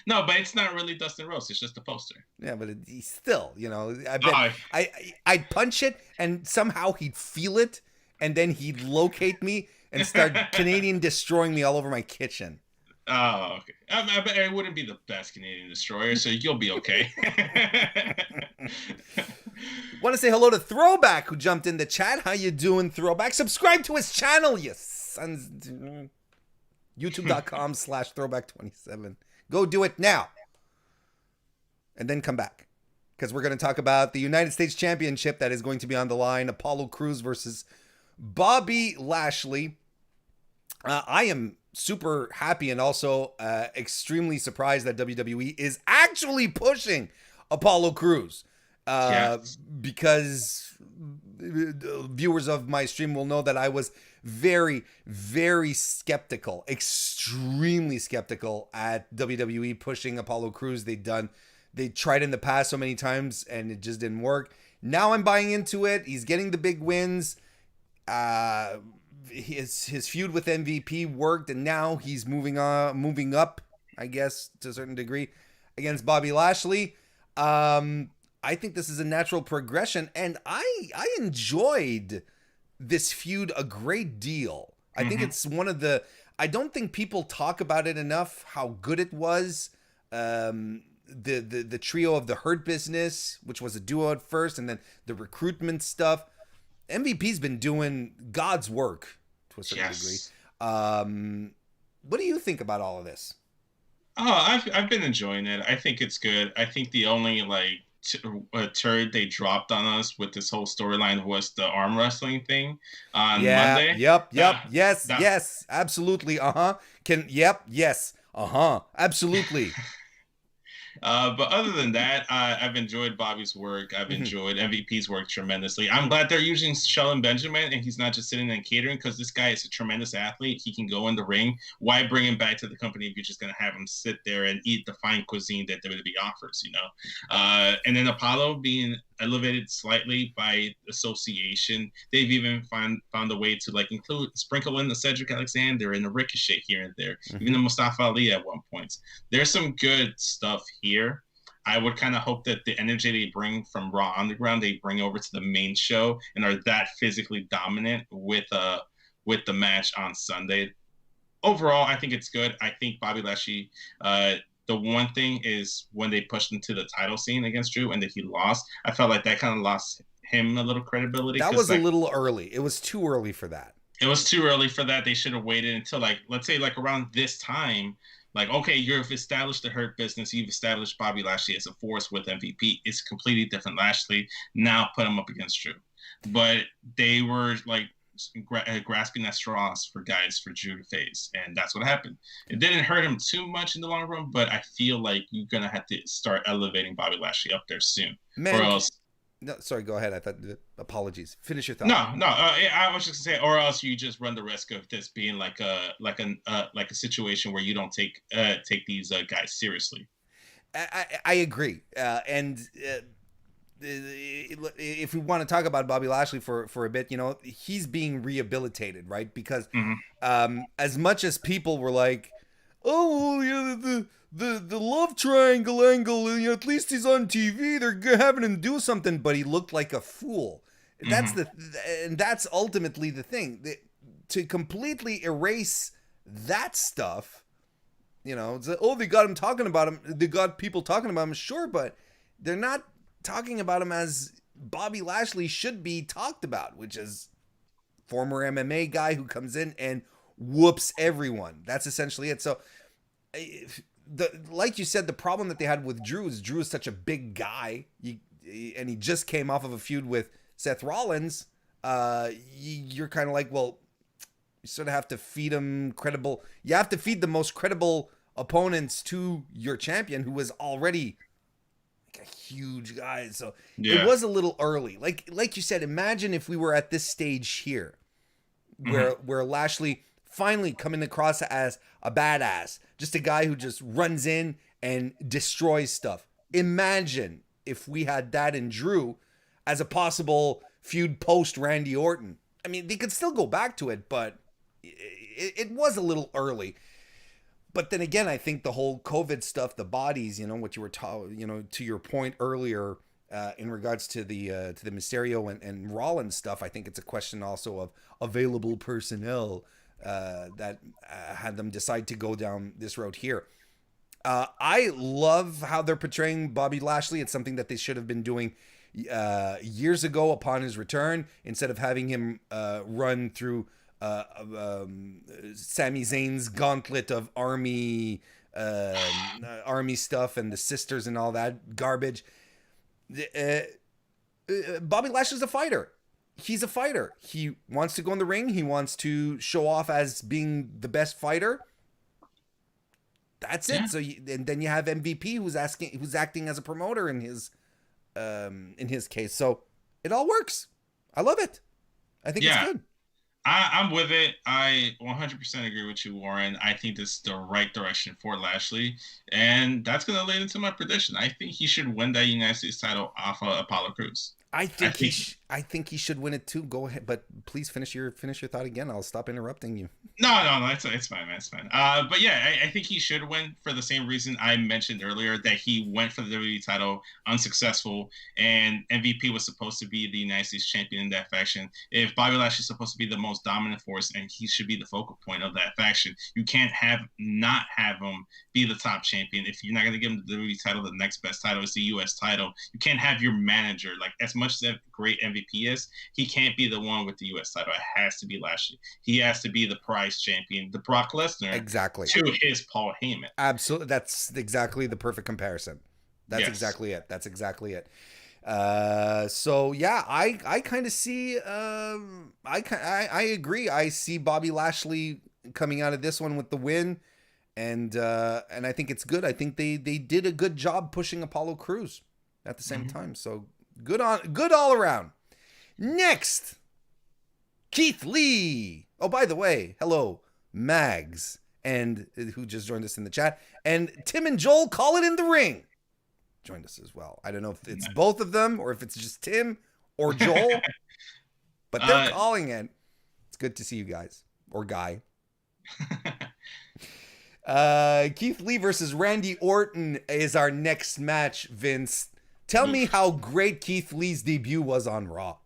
No, but it's not really Dustin Rose. It's just a poster. Yeah, but he's still, I bet I'd punch it and somehow he'd feel it, and then he'd locate me and start Canadian destroying me all over my kitchen. Oh, okay. I bet it wouldn't be the best Canadian destroyer, so you'll be okay. Want to say hello to Throwback, who jumped in the chat. How you doing, Throwback? Subscribe to his channel, you sons. YouTube.com/throwback27. Go do it now. And then come back. Because we're going to talk about the United States Championship that is going to be on the line. Apollo Crews versus Bobby Lashley. I am super happy and also extremely surprised that WWE is actually pushing Apollo Crews. Yes. Because viewers of my stream will know that I was very, very skeptical, extremely skeptical at WWE pushing Apollo Crews. They tried in the past so many times and it just didn't work. Now I'm buying into it. He's getting the big wins. His feud with MVP worked, and now he's moving up, I guess, to a certain degree, against Bobby Lashley. I think this is a natural progression, and I enjoyed this feud a great deal. I think it's one of the... I don't think people talk about it enough, how good it was. The trio of the Hurt Business, which was a duo at first, and then the recruitment stuff. MVP's been doing God's work to a certain degree. What do you think about all of this? Oh, I've been enjoying it. I think it's good. I think the only turd they dropped on us with this whole storyline was the arm wrestling thing on Monday. Yep. Yes, absolutely. Yes. Absolutely. But other than that, I've enjoyed Bobby's work. I've enjoyed MVP's work tremendously. I'm glad they're using Shelton Benjamin and he's not just sitting and catering, because this guy is a tremendous athlete. He can go in the ring. Why bring him back to the company if you're just going to have him sit there and eat the fine cuisine that WWE offers, And then Apollo being elevated slightly by association. They've even found a way to sprinkle in the Cedric Alexander and the Ricochet here and there, even the Mustafa Ali at one point. There's some good stuff here. I would kind of hope that the energy they bring from Raw Underground, they bring over to the main show and are that physically dominant with the match on Sunday. Overall, I think it's good. I think Bobby Lashley, the one thing is when they pushed him to the title scene against Drew and that he lost, I felt like that kind of lost him a little credibility. That was a little early. It was too early for that. It was too early for that. They should have waited until let's say around this time. Okay, you've established the Hurt Business. You've established Bobby Lashley as a force with MVP. It's a completely different Lashley. Now put him up against Drew. But they were grasping at straws for Drew to face, and that's what happened. It didn't hurt him too much in the long run, but I feel like you're gonna have to start elevating Bobby Lashley up there soon, or else. No, sorry, go ahead. I thought. Apologies. Finish your thought. No. I was just gonna say, or else you just run the risk of this being like a situation where you don't take these guys seriously. I agree, and. If we want to talk about Bobby Lashley for a bit, he's being rehabilitated, right? Because as much as people were like, oh, yeah, the love triangle angle, at least he's on TV, they're having him do something, but he looked like a fool. That's ultimately the thing. To completely erase that stuff, it's like, they got him talking about him. They got people talking about him, sure, but they're not talking about him as Bobby Lashley should be talked about, which is former MMA guy who comes in and whoops everyone. That's essentially it. So, like you said, the problem that they had with Drew is such a big guy, and he just came off of a feud with Seth Rollins. You're kind of like, well, you sort of have to feed him credible. You have to feed the most credible opponents to your champion, who was already like a huge guy. So it Yeah. was a little early. Like you said, imagine if we were at this stage here where Lashley finally coming across as a badass, just a guy who just runs in and destroys stuff. Imagine if we had that in Drew as a possible feud post Randy Orton. I mean, they could still go back to it, but it was a little early. But then again, I think the whole COVID stuff, the bodies, what you were to your point earlier in regards to the Mysterio and Rollins stuff, I think it's a question also of available personnel that had them decide to go down this road here. I love how they're portraying Bobby Lashley. It's something that they should have been doing years ago upon his return, instead of having him run through Sami Zayn's gauntlet of army stuff and the sisters and all that garbage. Bobby Lashley's a fighter. He's a fighter. He wants to go in the ring. He wants to show off as being the best fighter. That's it. So and then you have MVP who's acting as a promoter in his case. So it all works. I love it. I think it's good. I'm with it. I 100% agree with you, Warren. I think this is the right direction for Lashley, and that's going to lead into my prediction. I think he should win that United States title off of Apollo Crews. I think he should win it too. Go ahead, but please finish your thought again. I'll stop interrupting you. No, it's fine, man. It's fine. But yeah, I think he should win for the same reason I mentioned earlier, that he went for the WWE title unsuccessful, and MVP was supposed to be the United States champion in that faction. If Bobby Lashley is supposed to be the most dominant force and he should be the focal point of that faction, you can't not have him be the top champion. If you're not going to give him the WWE title, the next best title is the US title. You can't have your manager, like, as much as that great MVP is, he can't be the one with the US title. It has to be Lashley. He has to be the prize champion, the Brock Lesnar, exactly, to his Paul Heyman. Absolutely, that's exactly the perfect comparison. That's exactly it. So yeah, I kind of see. I agree. I see Bobby Lashley coming out of this one with the win, and I think it's good. I think they did a good job pushing Apollo Crews at the same time. So good all around. Next, Keith Lee. Oh, by the way, hello, Mags, and who just joined us in the chat, and Tim and Joel Call It in the Ring joined us as well. I don't know if it's both of them or if it's just Tim or Joel, but they're calling it. It's good to see you guys, or guy. Keith Lee versus Randy Orton is our next match, Vince. Tell me how great Keith Lee's debut was on Raw.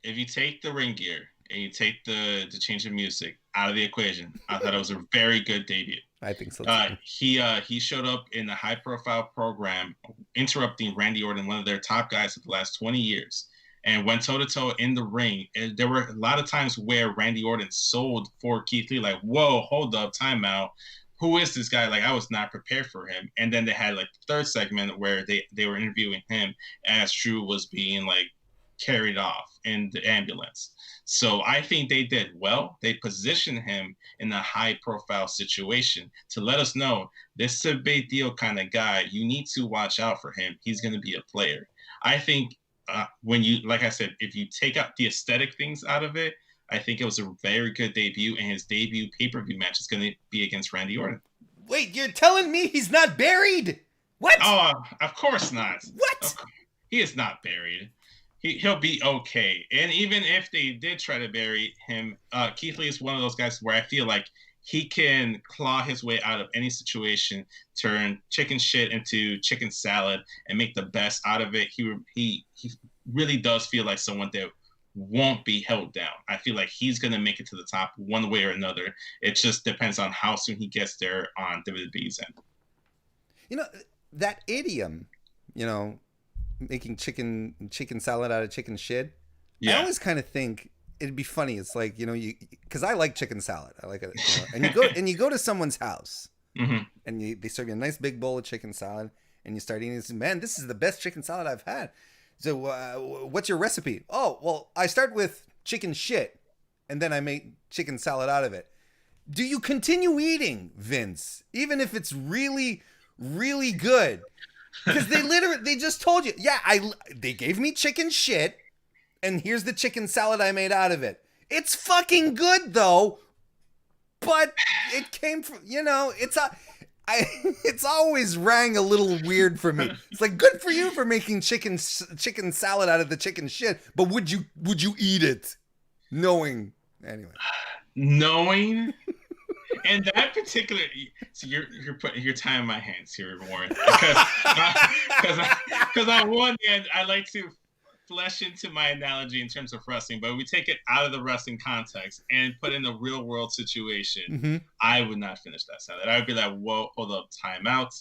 If you take the ring gear and you take the change of music out of the equation, I thought it was a very good debut. I think so. He showed up in a high-profile program, interrupting Randy Orton, one of their top guys of the last 20 years, and went toe-to-toe in the ring. And there were a lot of times where Randy Orton sold for Keith Lee, like, whoa, hold up, timeout. Who is this guy? Like, I was not prepared for him. And then they had, like, the third segment where they were interviewing him as Drew was being, like, carried off in the ambulance. So I think they did well. They positioned him in a high-profile situation to let us know this is a big deal kind of guy. You need to watch out for him. He's going to be a player. I think when you, like I said, if you take out the aesthetic things out of it, I think it was a very good debut, and his debut pay-per-view match is going to be against Randy Orton. Wait, you're telling me he's not buried? What? Oh, of course not. What? He is not buried. He'll be okay. And even if they did try to bury him, Keith Lee is one of those guys where I feel like he can claw his way out of any situation, turn chicken shit into chicken salad, and make the best out of it. He really does feel like someone that won't be held down. I feel like he's going to make it to the top one way or another. It just depends on how soon he gets there on WWE's end. You know, that idiom, making chicken salad out of chicken shit. Yeah. I always kind of think it'd be funny. It's like, because I like chicken salad. I like it. And you go to someone's house, and they serve you a nice big bowl of chicken salad, and you start eating this. Man, this is the best chicken salad I've had. So what's your recipe? Oh, well, I start with chicken shit, and then I make chicken salad out of it. Do you continue eating, Vince, even if it's really, really good? Because they just told you, yeah, they gave me chicken shit, and here's the chicken salad I made out of it. It's fucking good though, but it came from, it's always rang a little weird for me. It's like, good for you for making chicken salad out of the chicken shit, but would you eat it, knowing anyway? Knowing. And that particular, so you're tying my hands here, Warren, because on one hand I like to flesh into my analogy in terms of wrestling, but we take it out of the wrestling context and put in a real world situation. Mm-hmm. I would not finish that salad. I would be like, whoa, hold up, time out.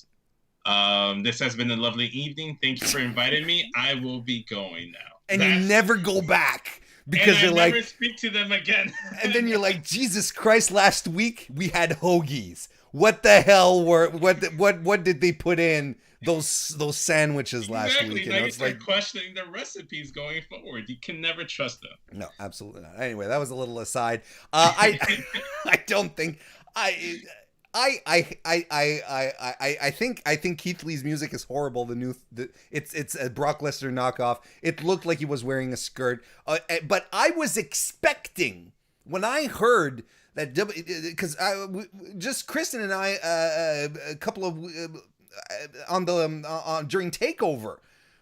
This has been a lovely evening. Thank you for inviting me. I will be going now. And you never go back. Because you're like, never speak to them again. And then you're like, Jesus Christ! Last week we had hoagies. What the hell what did they put in those sandwiches last week? Now you start questioning their recipes going forward. You can never trust them. No, absolutely not. Anyway, that was a little aside. I don't think I think Keith Lee's music is horrible. It's a Brock Lesnar knockoff. It looked like he was wearing a skirt, but I was expecting when I heard that, because just Kristen and I a couple of during Takeover.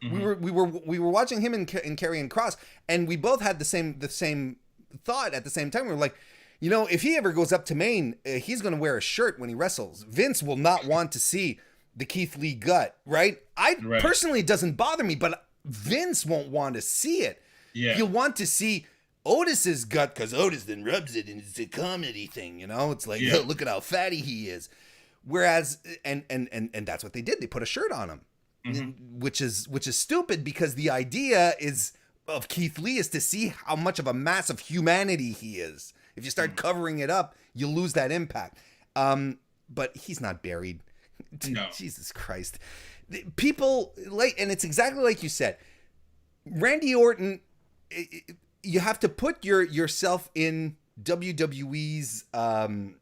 Mm-hmm. We were watching him and Karrion Kross, and we both had the same thought at the same time. We were like, if he ever goes up to Maine, he's going to wear a shirt when he wrestles. Vince will not want to see the Keith Lee gut, right? Personally, it doesn't bother me, but Vince won't want to see it. Yeah. He'll want to see Otis's gut because Otis then rubs it and it's a comedy thing, It's like, look at how fatty he is. Whereas, and that's what they did. They put a shirt on him, mm-hmm. which is stupid because the idea of Keith Lee is to see how much of a mass of humanity he is. If you start covering it up, you lose that impact. But he's not buried. No. Jesus Christ. People, and it's exactly like you said. Randy Orton, you have to put yourself in WWE's, in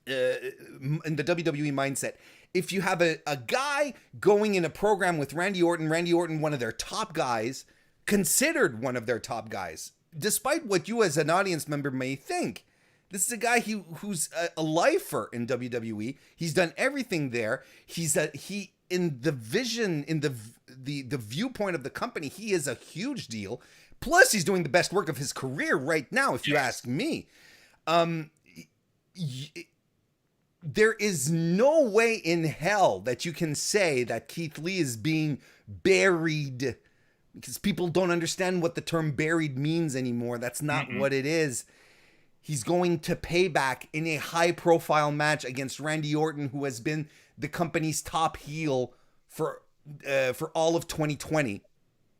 the WWE mindset. If you have a guy going in a program with Randy Orton, one of their top guys, considered one of their top guys, despite what you as an audience member may think. This is a guy who's a lifer in WWE. He's done everything there. He in the vision, in the viewpoint of the company, he is a huge deal. Plus, he's doing the best work of his career right now, if you ask me. There is no way in hell that you can say that Keith Lee is being buried, because people don't understand what the term buried means anymore. That's not what it is. He's going to Payback in a high-profile match against Randy Orton, who has been the company's top heel for all of 2020.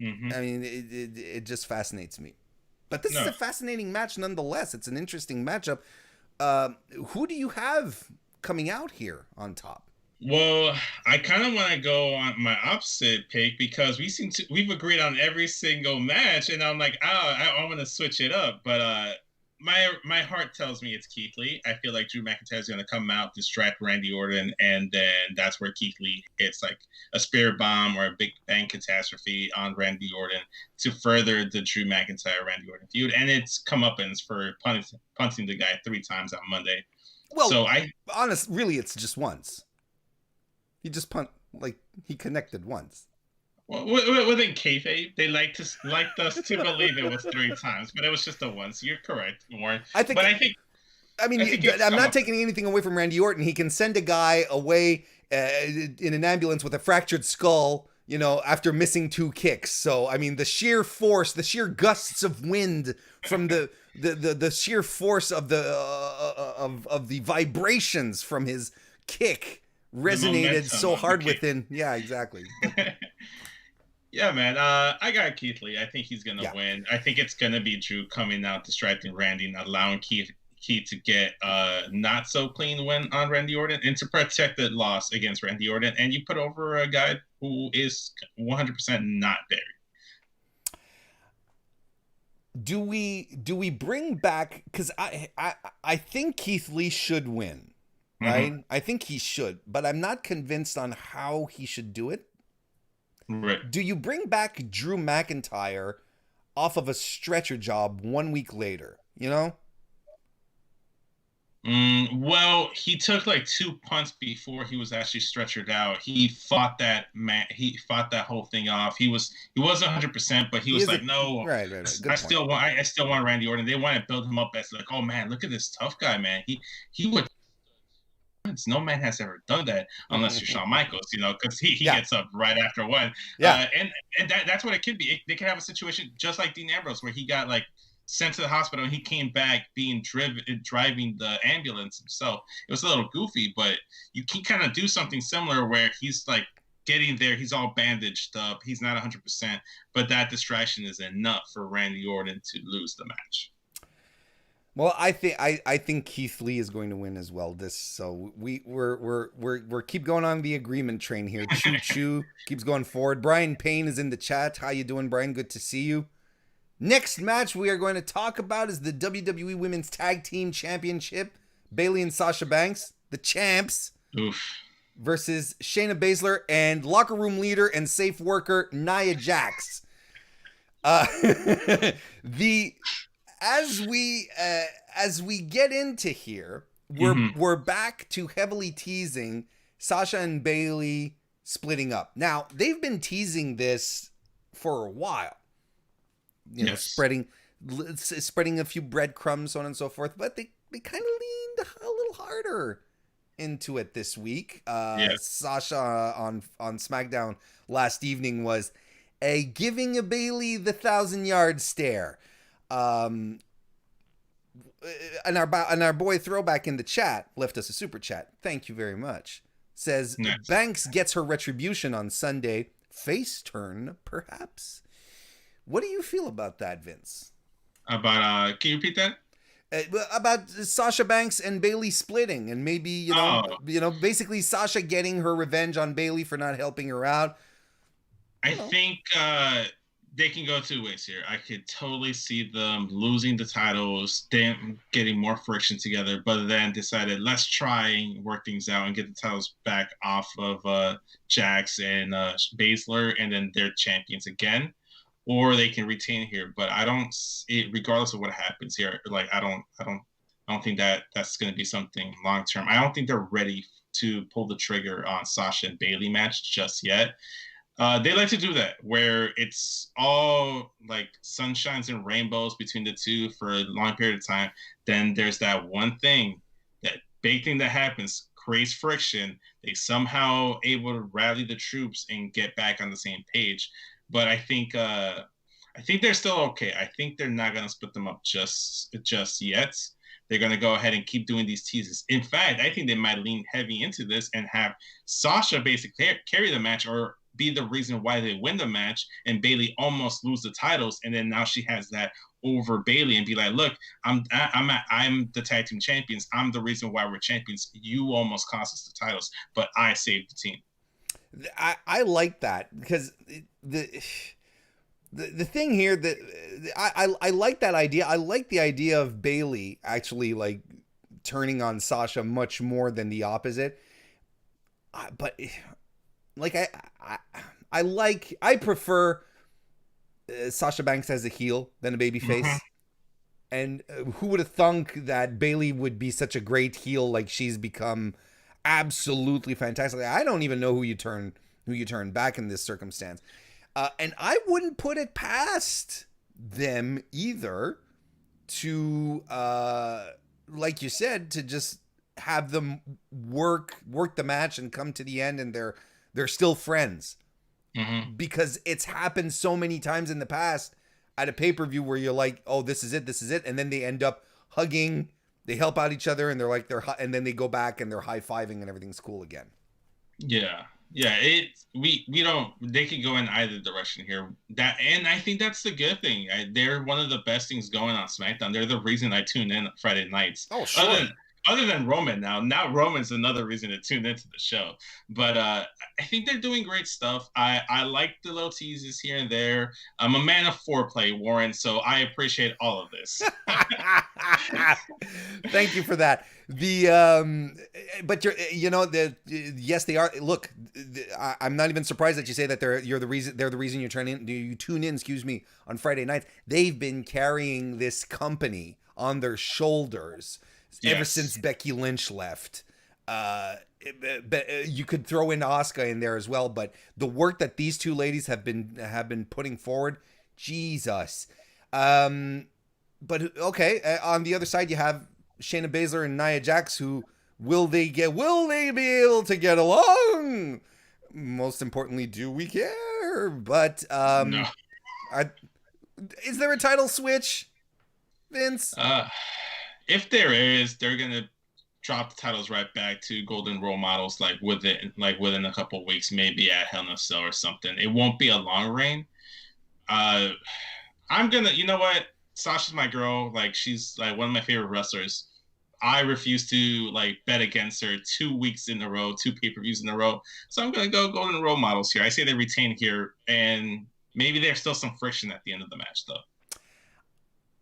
Mm-hmm. I mean, it just fascinates me. But this is a fascinating match nonetheless. It's an interesting matchup. Who do you have coming out here on top? Well, I kind of want to go on my opposite pick because we've agreed on every single match, and I'm like, I want to switch it up, but my heart tells me it's Keith Lee. I feel like Drew McIntyre is going to come out, distract Randy Orton, and then that's where Keith Lee hits like a spear bomb or a big bang catastrophe on Randy Orton to further the Drew McIntyre Randy Orton feud, and it's comeuppance for punting the guy 3 times on Monday. Well, so really, it's just once. He just he connected once. Well, within kayfabe, they liked us to believe it was 3 times, but it was just the once. You're correct, Warren. I'm not taking anything away from Randy Orton. He can send a guy away in an ambulance with a fractured skull, after missing 2 kicks. So, I mean, the sheer force, the sheer gusts of wind from the sheer force of the vibrations from his kick resonated so hard within. Yeah, exactly. Yeah, man. I got Keith Lee. I think he's gonna win. I think it's gonna be Drew coming out, distracting Randy, and allowing Keith to get not so clean win on Randy Orton, and to protect the loss against Randy Orton. And you put over a guy who is 100% not buried. Do we bring back? Because I think Keith Lee should win. Right? Mm-hmm. I think he should, but I'm not convinced on how he should do it. Right. Do you bring back Drew McIntyre off of a stretcher job 1 week later? You know? Well, he took like 2 punts before he was actually stretchered out. He fought that man. He fought that whole thing off. He wasn't 100%, but he was like, no, right. Good I point. still want Randy Orton. They want to build him up as like, oh man, look at this tough guy, man. He would. No man has ever done that unless you're Shawn Michaels, because he gets up right after one. Yeah. And that's what it could be. They could have a situation just like Dean Ambrose where he got like sent to the hospital and he came back driving the ambulance himself. It was a little goofy, but you can kind of do something similar where he's like getting there, he's all bandaged up, he's not 100%, but that distraction is enough for Randy Orton to lose the match. Well, I think Keith Lee is going to win as well. So we're keep going on the agreement train here. Choo choo keeps going forward. Brian Payne is in the chat. How you doing, Brian? Good to see you. Next match we are going to talk about is the WWE Women's Tag Team Championship. Bayley and Sasha Banks, the champs, versus Shayna Baszler and locker room leader and safe worker Nia Jax. As we get into here, we're back to heavily teasing Sasha and Bayley splitting up. Now, they've been teasing this for a while. You know, spreading a few breadcrumbs, so on and so forth, but they kind of leaned a little harder into it this week. Sasha on SmackDown last evening was giving a Bayley the 1,000-yard stare. And our boy Throwback in the chat left us a super chat. Thank you very much. Says Banks gets her retribution on Sunday. Face turn, perhaps. What do you feel about that, Vince? About can you repeat that? About Sasha Banks and Bayley splitting, and maybe basically Sasha getting her revenge on Bayley for not helping her out. I think they can go 2 ways here. I could totally see them losing the titles, them getting more friction together, but then decided let's try and work things out and get the titles back off of Jax and Baszler, and then they're champions again. Or they can retain here, but I don't. Regardless of what happens here, like I don't think that that's going to be something long term. I don't think they're ready to pull the trigger on Sasha and Bayley match just yet. They like to do that where it's all like sunshines and rainbows between the two for a long period of time. Then there's that one thing, that big thing that happens, creates friction. They somehow able to rally the troops and get back on the same page. But I think they're still okay. I think they're not gonna split them up just yet. They're gonna go ahead and keep doing these teases. In fact, I think they might lean heavy into this and have Sasha basically carry the match or be the reason why they win the match, and Bayley almost lose the titles, and then now she has that over Bayley and be like, look, I'm the tag team champions. I'm the reason why we're champions. You almost cost us the titles, but I saved the team. I like that because the thing here that I like that idea. I like the idea of Bayley actually like turning on Sasha much more than the opposite. But like I prefer Sasha Banks as a heel than a babyface. Mm-hmm. And who would have thunk that Bayley would be such a great heel like she's become? Absolutely fantastic. I don't even know who you turn back in this circumstance. And I wouldn't put it past them either to like you said, to just have them work the match and come to the end and they're still friends. Mm-hmm. Because it's happened so many times in the past at a pay-per-view where you're like, oh, this is it, and then they end up hugging. They help out each other, and and then they go back and they're high-fiving, and everything's cool again. Yeah. We don't. They could go in either direction here. And I think that's the good thing. They're one of the best things going on SmackDown. They're the reason I tune in Friday nights. Oh, sure. other than Roman now Roman's another reason to tune into the show. But I think they're doing great stuff. I like the little teases here and there. I'm a man of foreplay, Warren, so I appreciate all of this. Thank you for that. But yes, they are. Look, I'm not even surprised that you say that they're the reason you tune in, excuse me, on Friday nights. They've been carrying this company on their shoulders ever since Becky Lynch left. You could throw in Asuka in there as well, but the work that these two ladies have been putting forward, Jesus. But okay, on the other side you have Shayna Baszler and Nia Jax, who will they be able to get along? Most importantly, do we care? But No. Is there a title switch, Vince? If there is, they're gonna drop the titles right back to Golden Role Models, within a couple of weeks, maybe at Hell in a Cell or something. It won't be a long reign. I'm gonna, you know what? Sasha's my girl. Like, she's like one of my favorite wrestlers. I refuse to bet against her 2 weeks in a row, 2 pay-per-views in a row. So I'm gonna go Golden Role Models here. I say they retain here, and maybe there's still some friction at the end of the match, though.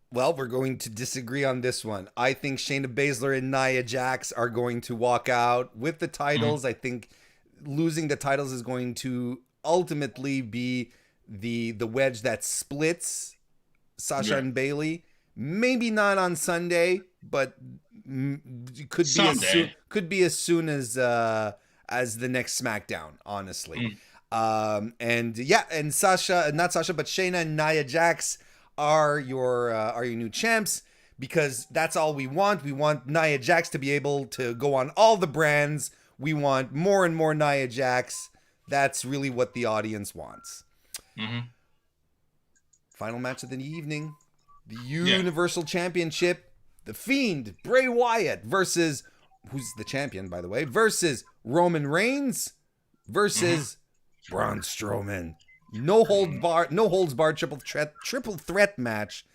Well, we're going to disagree on this one. I think Shayna Baszler and Nia Jax are going to walk out with the titles. I think losing the titles is going to ultimately be the wedge that splits Sasha and Bayley. Maybe not on Sunday, but could be as soon as the next SmackDown, honestly. And Shayna and Nia Jax are your new champs, because that's all we want. We want Nia Jax to be able to go on all the brands. We want more and more Nia Jax. That's really what the audience wants. Final match of the evening, the Universal Championship, The Fiend, Bray Wyatt versus, who's the champion, by the way, versus Roman Reigns versus Braun Strowman. No holds barred triple threat match,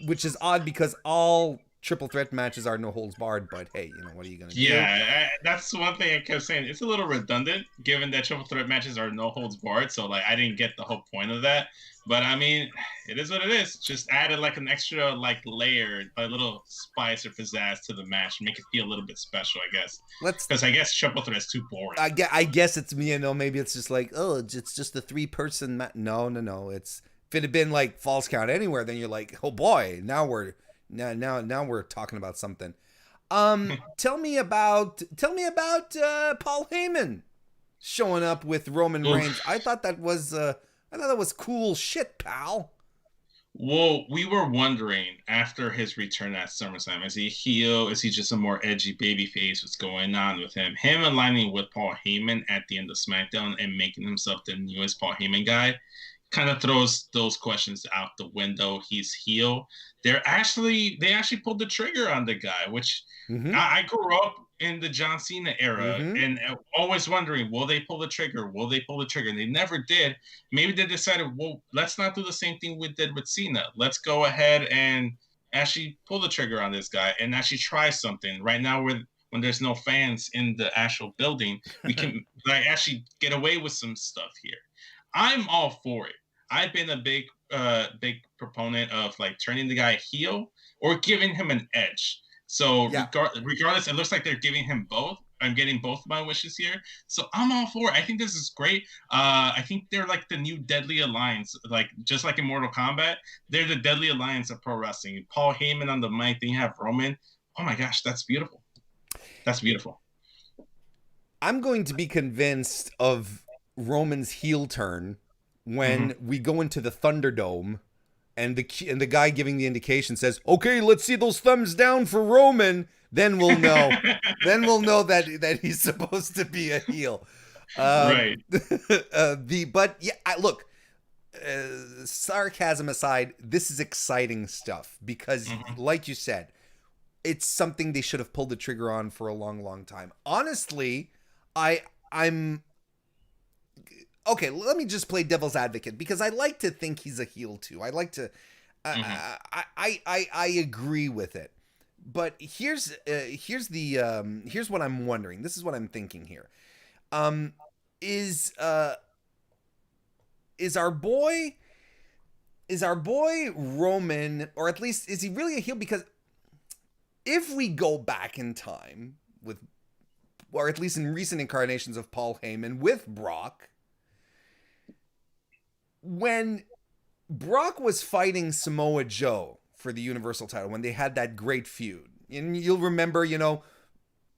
which is odd because all triple threat matches are no holds barred. But hey, what are you gonna do? Yeah, that's one thing I kept saying. It's a little redundant given that triple threat matches are no holds barred. So I didn't get the whole point of that. But I mean, it is what it is. Just added an extra layer, a little spice or pizzazz to the match, make it feel a little bit special, I guess. Because I guess triple threat is too boring. I guess it's maybe it's just it's just the 3-person match. No. If it had been Falls Count Anywhere, then you're like, oh boy, now we're talking about something. Tell me about Paul Heyman showing up with Roman Reigns. I thought that was cool shit, pal. Well, we were wondering after his return at SummerSlam, is he a heel? Is he just a more edgy babyface? What's going on with him? Him aligning with Paul Heyman at the end of SmackDown and making himself the newest Paul Heyman guy kind of throws those questions out the window. He's heel. They actually pulled the trigger on the guy, which I grew up in the John Cena era and always wondering, will they pull the trigger? Will they pull the trigger? And they never did. Maybe they decided, well, let's not do the same thing we did with Cena. Let's go ahead and actually pull the trigger on this guy and actually try something. Right now, when there's no fans in the actual building, we can actually get away with some stuff here. I'm all for it. I've been a big proponent of turning the guy heel or giving him an edge. So regardless, it looks like they're giving him both. I'm getting both of my wishes here. So I'm all for it. I think this is great. I think they're the new Deadly Alliance, just like in Mortal Kombat. They're the Deadly Alliance of pro wrestling. Paul Heyman on the mic, then you have Roman. Oh my gosh, that's beautiful. That's beautiful. I'm going to be convinced of Roman's heel turn when we go into the Thunderdome and the guy giving the indication says, okay, let's see those thumbs down for Roman. Then we'll know. Then we'll know that he's supposed to be a heel. Right. Look, sarcasm aside, this is exciting stuff because like you said, it's something they should have pulled the trigger on for a long, long time. Honestly, I'm okay, let me just play devil's advocate because I like to think he's a heel too. I like to I agree with it. But here's what I'm wondering. This is what I'm thinking here. Is is our boy Roman, or at least is he really a heel? Because if we go back in time with, or at least in recent incarnations of Paul Heyman with Brock, when Brock was fighting Samoa Joe for the Universal title, when they had that great feud, and you'll remember,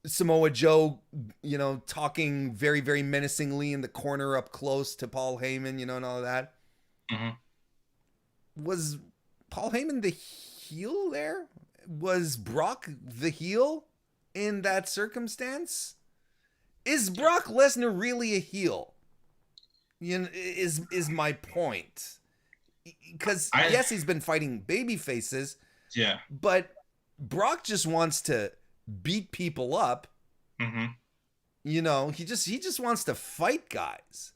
Samoa Joe, talking very, very menacingly in the corner up close to Paul Heyman, and all of that. Mm-hmm. Was Paul Heyman the heel there? Was Brock the heel in that circumstance? Is Brock Lesnar really a heel? Is my point. Because yes, he's been fighting baby faces. Yeah. But Brock just wants to beat people up. Mm-hmm. He just wants to fight guys.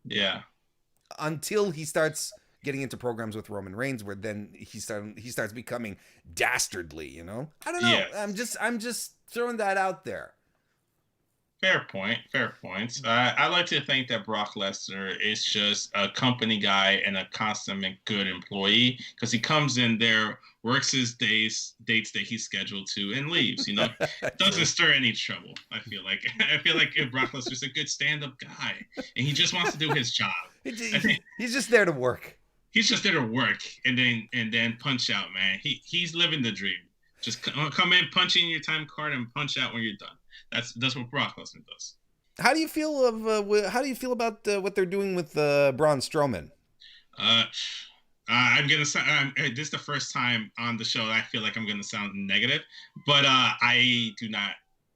Yeah. Until he starts getting into programs with Roman Reigns, where then he starts becoming dastardly. I don't know. Yes. I'm just throwing that out there. Fair point. I like to think that Brock Lesnar is just a company guy and a consummate good employee, because he comes in there, works his dates that he's scheduled to, and leaves. Doesn't stir any trouble. I feel like if Brock Lesnar's a good stand-up guy and he just wants to do his job. He's just there to work. He's just there to work and then punch out, man. He's living the dream. Just come in, punch in your time card, and punch out when you're done. That's what Brock Lesnar does. How do you feel about what they're doing with Braun Strowman? I'm gonna sound. This is the first time on the show that I feel like I'm gonna sound negative, but I do not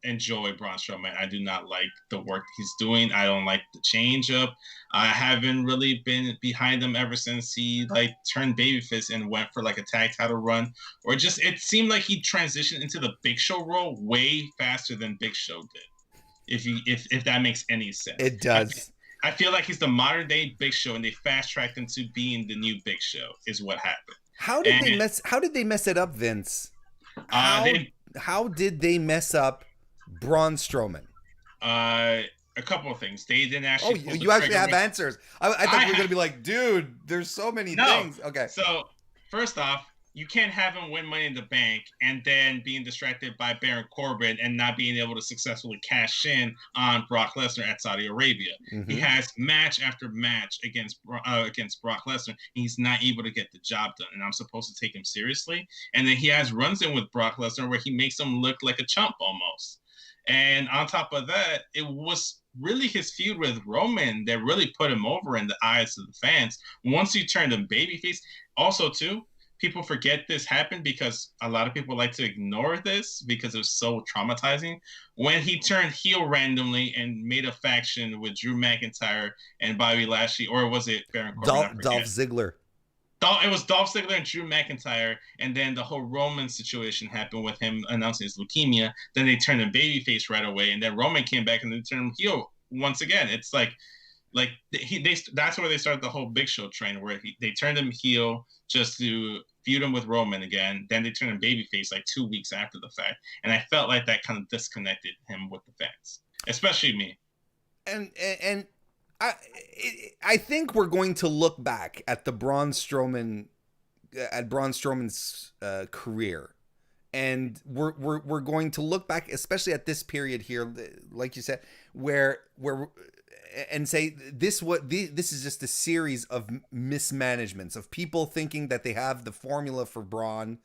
enjoy Braun Strowman. I do not like the work he's doing. I don't like the change up. I haven't really been behind him ever since he turned babyface and went for a tag title run, or just it seemed like he transitioned into the Big Show role way faster than Big Show did. If that makes any sense. It does. I feel like he's the modern day Big Show, and they fast tracked him to being the new Big Show. Is what happened. How did they mess it up, Vince? How did they mess up Braun Strowman? A couple of things. They didn't actually. Oh, you actually have answers. I thought you were going to be like, dude, there's so many things. Okay. So, first off, you can't have him win Money in the Bank and then being distracted by Baron Corbin and not being able to successfully cash in on Brock Lesnar at Saudi Arabia. Mm-hmm. He has match after match against Brock Lesnar, and he's not able to get the job done. And I'm supposed to take him seriously. And then he has runs in with Brock Lesnar where he makes him look like a chump almost. And on top of that, it was really his feud with Roman that really put him over in the eyes of the fans. Once he turned him babyface, also too, people forget this happened because a lot of people like to ignore this because it was so traumatizing. When he turned heel randomly and made a faction with Drew McIntyre and Bobby Lashley, or was it Baron Corbin? Dolph Ziggler. It was Dolph Ziggler and Drew McIntyre, and then the whole Roman situation happened with him announcing his leukemia. Then they turned him babyface right away, and then Roman came back and they turned him heel once again. It's that's where they started the whole Big Show train, where they turned him heel just to feud him with Roman again. Then they turned him babyface 2 weeks after the fact, and I felt like that kind of disconnected him with the fans, especially me. And I think we're going to look back at Braun Strowman's career, and we're going to look back, especially at this period here, like you said, where and say this is just a series of mismanagements of people thinking that they have the formula for Braun,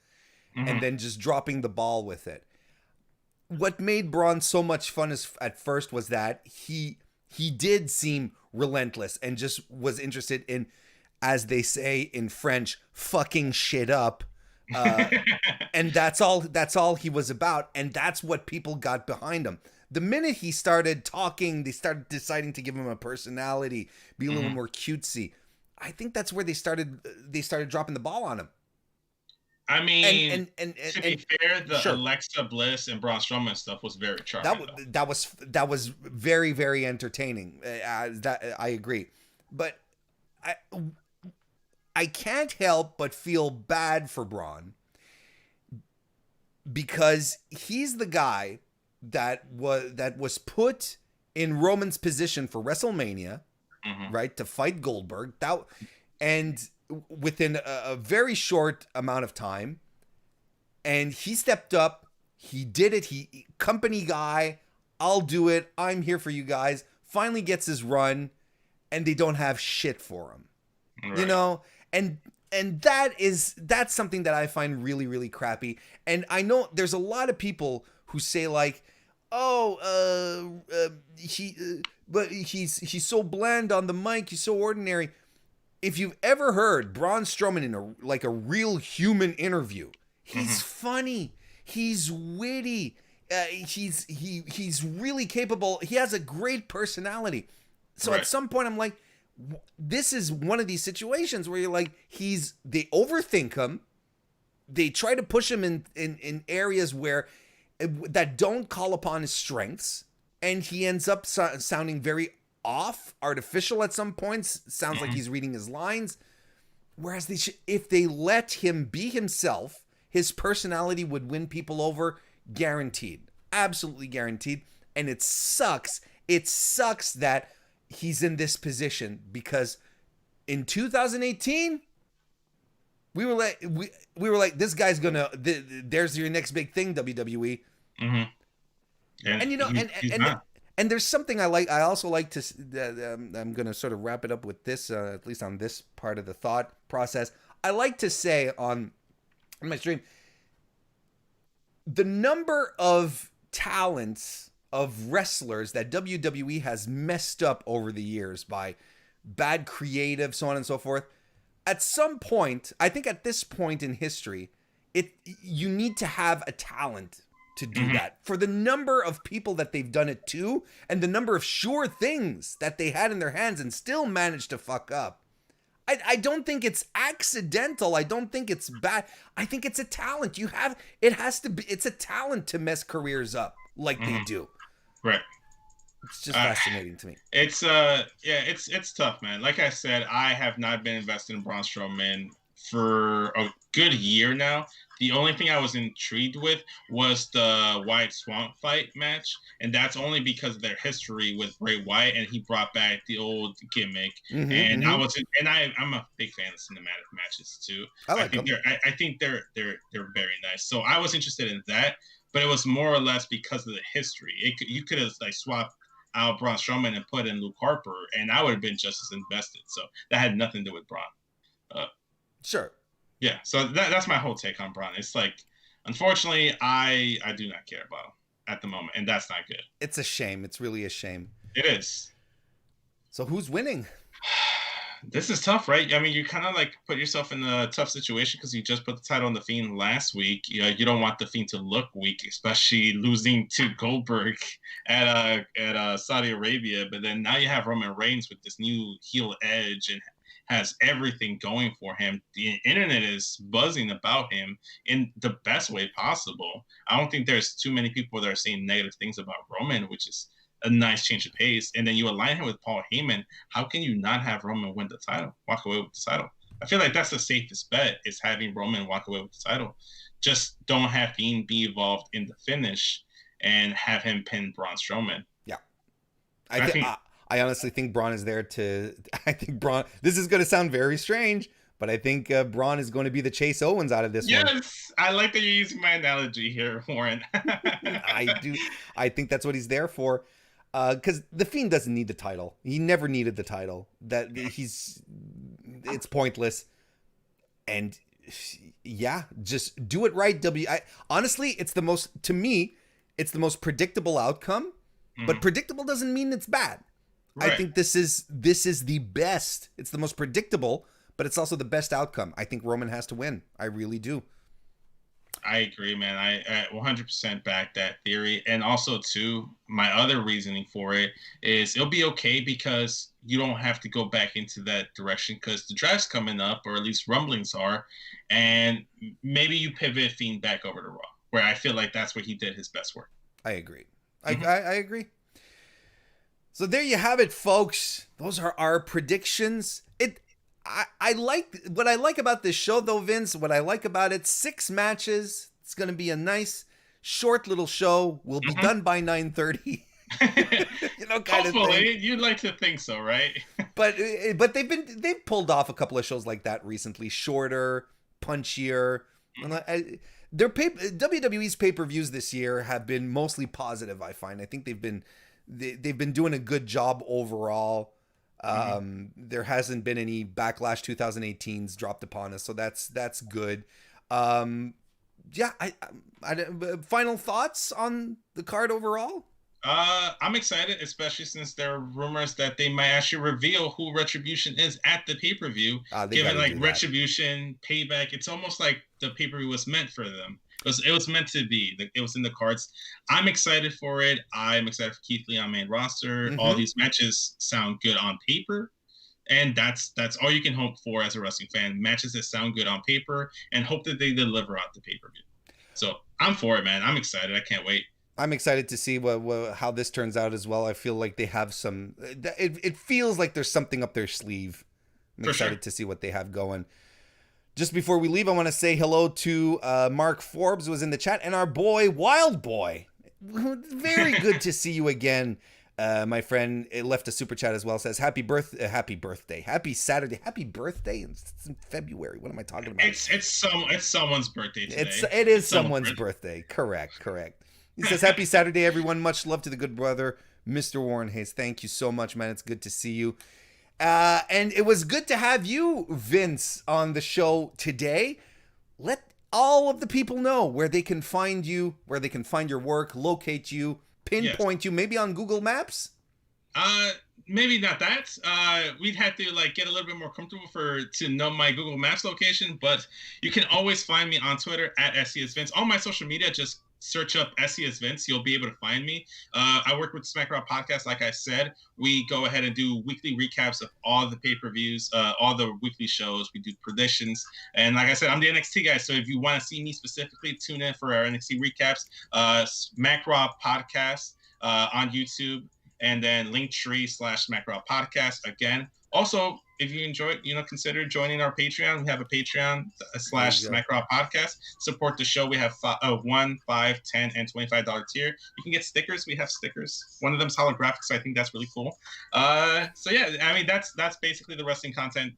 mm-hmm. and then just dropping the ball with it. What made Braun so much fun at first was that he did seem relentless and just was interested in, as they say in French, fucking shit up. And that's all he was about. And that's what people got behind him. The minute he started talking, they started deciding to give him a personality, be a little mm-hmm. more cutesy. I think that's where they started dropping the ball on him. I mean, to be fair, the sure. Alexa Bliss and Braun Strowman stuff was very charming. That was very, very entertaining. That I agree, but I can't help but feel bad for Braun because he's the guy that was put in Roman's position for WrestleMania, right, to fight Goldberg. And within a very short amount of time, and he stepped up. He did it. He company guy. I'll do it. I'm here for you guys. Finally gets his run, and they don't have shit for him. Right. You know, and that's something that I find really, really crappy. And I know there's a lot of people who say like, oh, but he's so bland on the mic. He's so ordinary. If you've ever heard Braun Strowman in a real human interview, he's funny. He's witty. He's really capable. He has a great personality. So at some point I'm like, this is one of these situations where you're like, they overthink him. They try to push him in areas where that don't call upon his strengths. And he ends up sounding very off, artificial at some points. Sounds like he's reading his lines. Whereas if they let him be himself, his personality would win people over, guaranteed. Absolutely guaranteed. And it sucks. It sucks that he's in this position, because in 2018 we were like this guy's gonna there's your next big thing, WWE. And you know, and there's something I also like to I'm gonna sort of wrap it up with this, at least on this part of the thought process. I like to say on my stream, the number of talents of wrestlers that WWE has messed up over the years by bad creative, so on and so forth. At some point, I think at this point in history, you need to have a talent to do that. For the number of people that they've done it to, and the number of sure things that they had in their hands and still managed to fuck up. I don't think it's accidental. I don't think it's bad. I think it's a talent. It's a talent to mess careers up like they do. Right. It's just fascinating to me. It's tough, man. Like I said, I have not been invested in Braun Strowman for a good year now. The only thing I was intrigued with was the Wyatt Swamp fight match, and that's only because of their history with Bray Wyatt, and he brought back the old gimmick. I'm a big fan of cinematic matches too. I think they're very nice. So I was interested in that. But it was more or less because of the history. You could have like swapped out Braun Strowman and put in Luke Harper, and I would have been just as invested. So that had nothing to do with Braun. Sure. Yeah. So that's my whole take on Braun. It's like, unfortunately, I do not care about him at the moment, and that's not good. It's a shame. It's really a shame. It is. So who's winning? This is tough, right? I mean, you kind of like put yourself in a tough situation because you just put the title on The Fiend last week. You don't want The Fiend to look weak, especially losing to Goldberg at Saudi Arabia. But then now you have Roman Reigns with this new heel edge and has everything going for him. The internet is buzzing about him in the best way possible. I don't think there's too many people that are saying negative things about Roman, which is a nice change of pace. And then you align him with Paul Heyman. How can you not have Roman win the title, walk away with the title? I feel like that's the safest bet, is having Roman walk away with the title. Just don't have Fiend be involved in the finish and have him pin Braun Strowman. Yeah. I honestly think Braun is there this is going to sound very strange, but I think Braun is going to be the Chase Owens out of this one. Yes, I like that you're using my analogy here, Warren. I do. I think that's what he's there for. Because the Fiend doesn't need the title. He never needed the title. It's pointless. And yeah, just do it right. Honestly, it's the most predictable outcome. But predictable doesn't mean it's bad. Right. I think this is the best. It's the most predictable, but it's also the best outcome. I think Roman has to win. I really do. I agree, man. I 100% back that theory. And also, too, my other reasoning for it is it'll be okay because you don't have to go back into that direction because the draft's coming up, or at least rumblings are, and maybe you pivot Fiend back over to Raw, where I feel like that's where he did his best work. I agree. I agree. So there you have it, folks. Those are our predictions. I like what I like about this show, though, Vince. What I like about it, 6 matches, It's going to be a nice, short little show. We'll be done by 9:30. Kind of thing. You'd like to think so, right? but they've pulled off a couple of shows like that recently, shorter, punchier. WWE's pay-per-views this year have been mostly positive, I find. I think they've been doing a good job overall. There hasn't been any Backlash 2018s dropped upon us, so that's good. Yeah, final thoughts on the card overall? I'm excited, especially since there are rumors that they might actually reveal who Retribution is at the pay-per-view. Given like Retribution, Payback, it's almost like the pay-per-view was meant for them. It was meant to be. It was in the cards. I'm excited for it. I'm excited for Keith Lee on main roster. All these matches sound good on paper. And that's all you can hope for as a wrestling fan. Matches that sound good on paper and hope that they deliver out the pay-per-view. So I'm for it, man. I'm excited. I can't wait. I'm excited to see how this turns out as well. I feel like they have some... It feels like there's something up their sleeve. I'm excited to see what they have going. Just before we leave, I want to say hello to Mark Forbes, who was in the chat, and our boy, Wild Boy. Very good to see you again. My friend left a super chat as well. Says happy birthday, happy Saturday, happy birthday. It's in February. What am I talking about? It's someone's birthday today. It is someone's birthday. Correct. He says happy Saturday, everyone. Much love to the good brother, MrWarrenHayes. Thank you so much, man. It's good to see you. And it was good to have you, Vince, on the show today. Let all of the people know where they can find you, where they can find your work, locate you, pinpoint you, maybe on Google Maps. Maybe not that. We'd have to get a little bit more comfortable to know my Google Maps location, but you can always find me on Twitter at SCSVince. All my social media, just search up SCSVince. You'll be able to find me. I work with SmackDown Podcast. Like I said, we go ahead and do weekly recaps of all the pay-per-views, all the weekly shows. We do predictions. And like I said, I'm the NXT guy. So if you want to see me specifically, tune in for our NXT recaps. SmackDown Podcast on YouTube. And then linktr.ee/SmackRaw Podcast again. Also, if you enjoy it, consider joining our Patreon. We have a Patreon /SmackRaw Podcast. Support the show. We have $1, $5, $10, and $25 tier. You can get stickers. We have stickers. One of them's holographic, so I think that's really cool. So yeah, I mean that's basically the wrestling content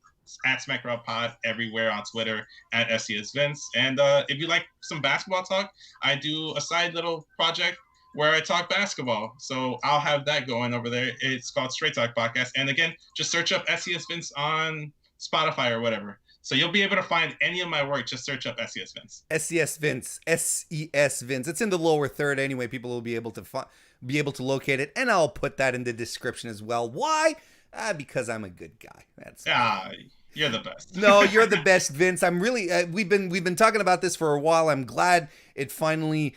at SmackRaw Pod everywhere on Twitter at SCSVince. And if you like some basketball talk, I do a side little project where I talk basketball. So I'll have that going over there. It's called Straight Talk Podcast. And again, just search up SCS Vince on Spotify or whatever. So you'll be able to find any of my work. Just search up SCS Vince. SCS Vince. SES Vince. It's in the lower third anyway. People will be able to locate it. And I'll put that in the description as well. Why? Because I'm a good guy. That's you're the best. No, you're the best, Vince. I'm really. We've been talking about this for a while. I'm glad it finally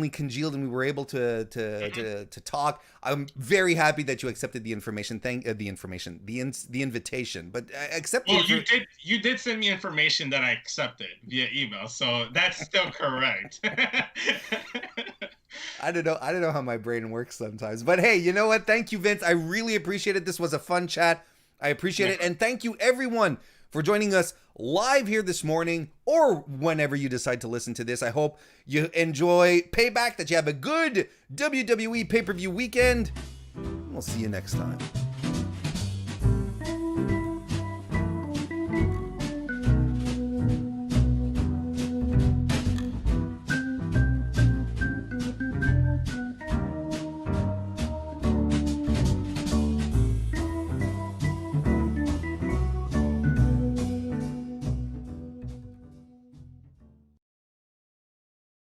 congealed and we were able to talk. I'm very happy that you accepted the information. The invitation. But accept. Well, you did send me information that I accepted via email, so that's still correct. I don't know how my brain works sometimes, but hey, you know what? Thank you, Vince. I really appreciate it. This was a fun chat. I appreciate it. And thank you, everyone, for joining us live here this morning or whenever you decide to listen to this. I hope you enjoy Payback, that you have a good WWE pay-per-view weekend. We'll see you next time.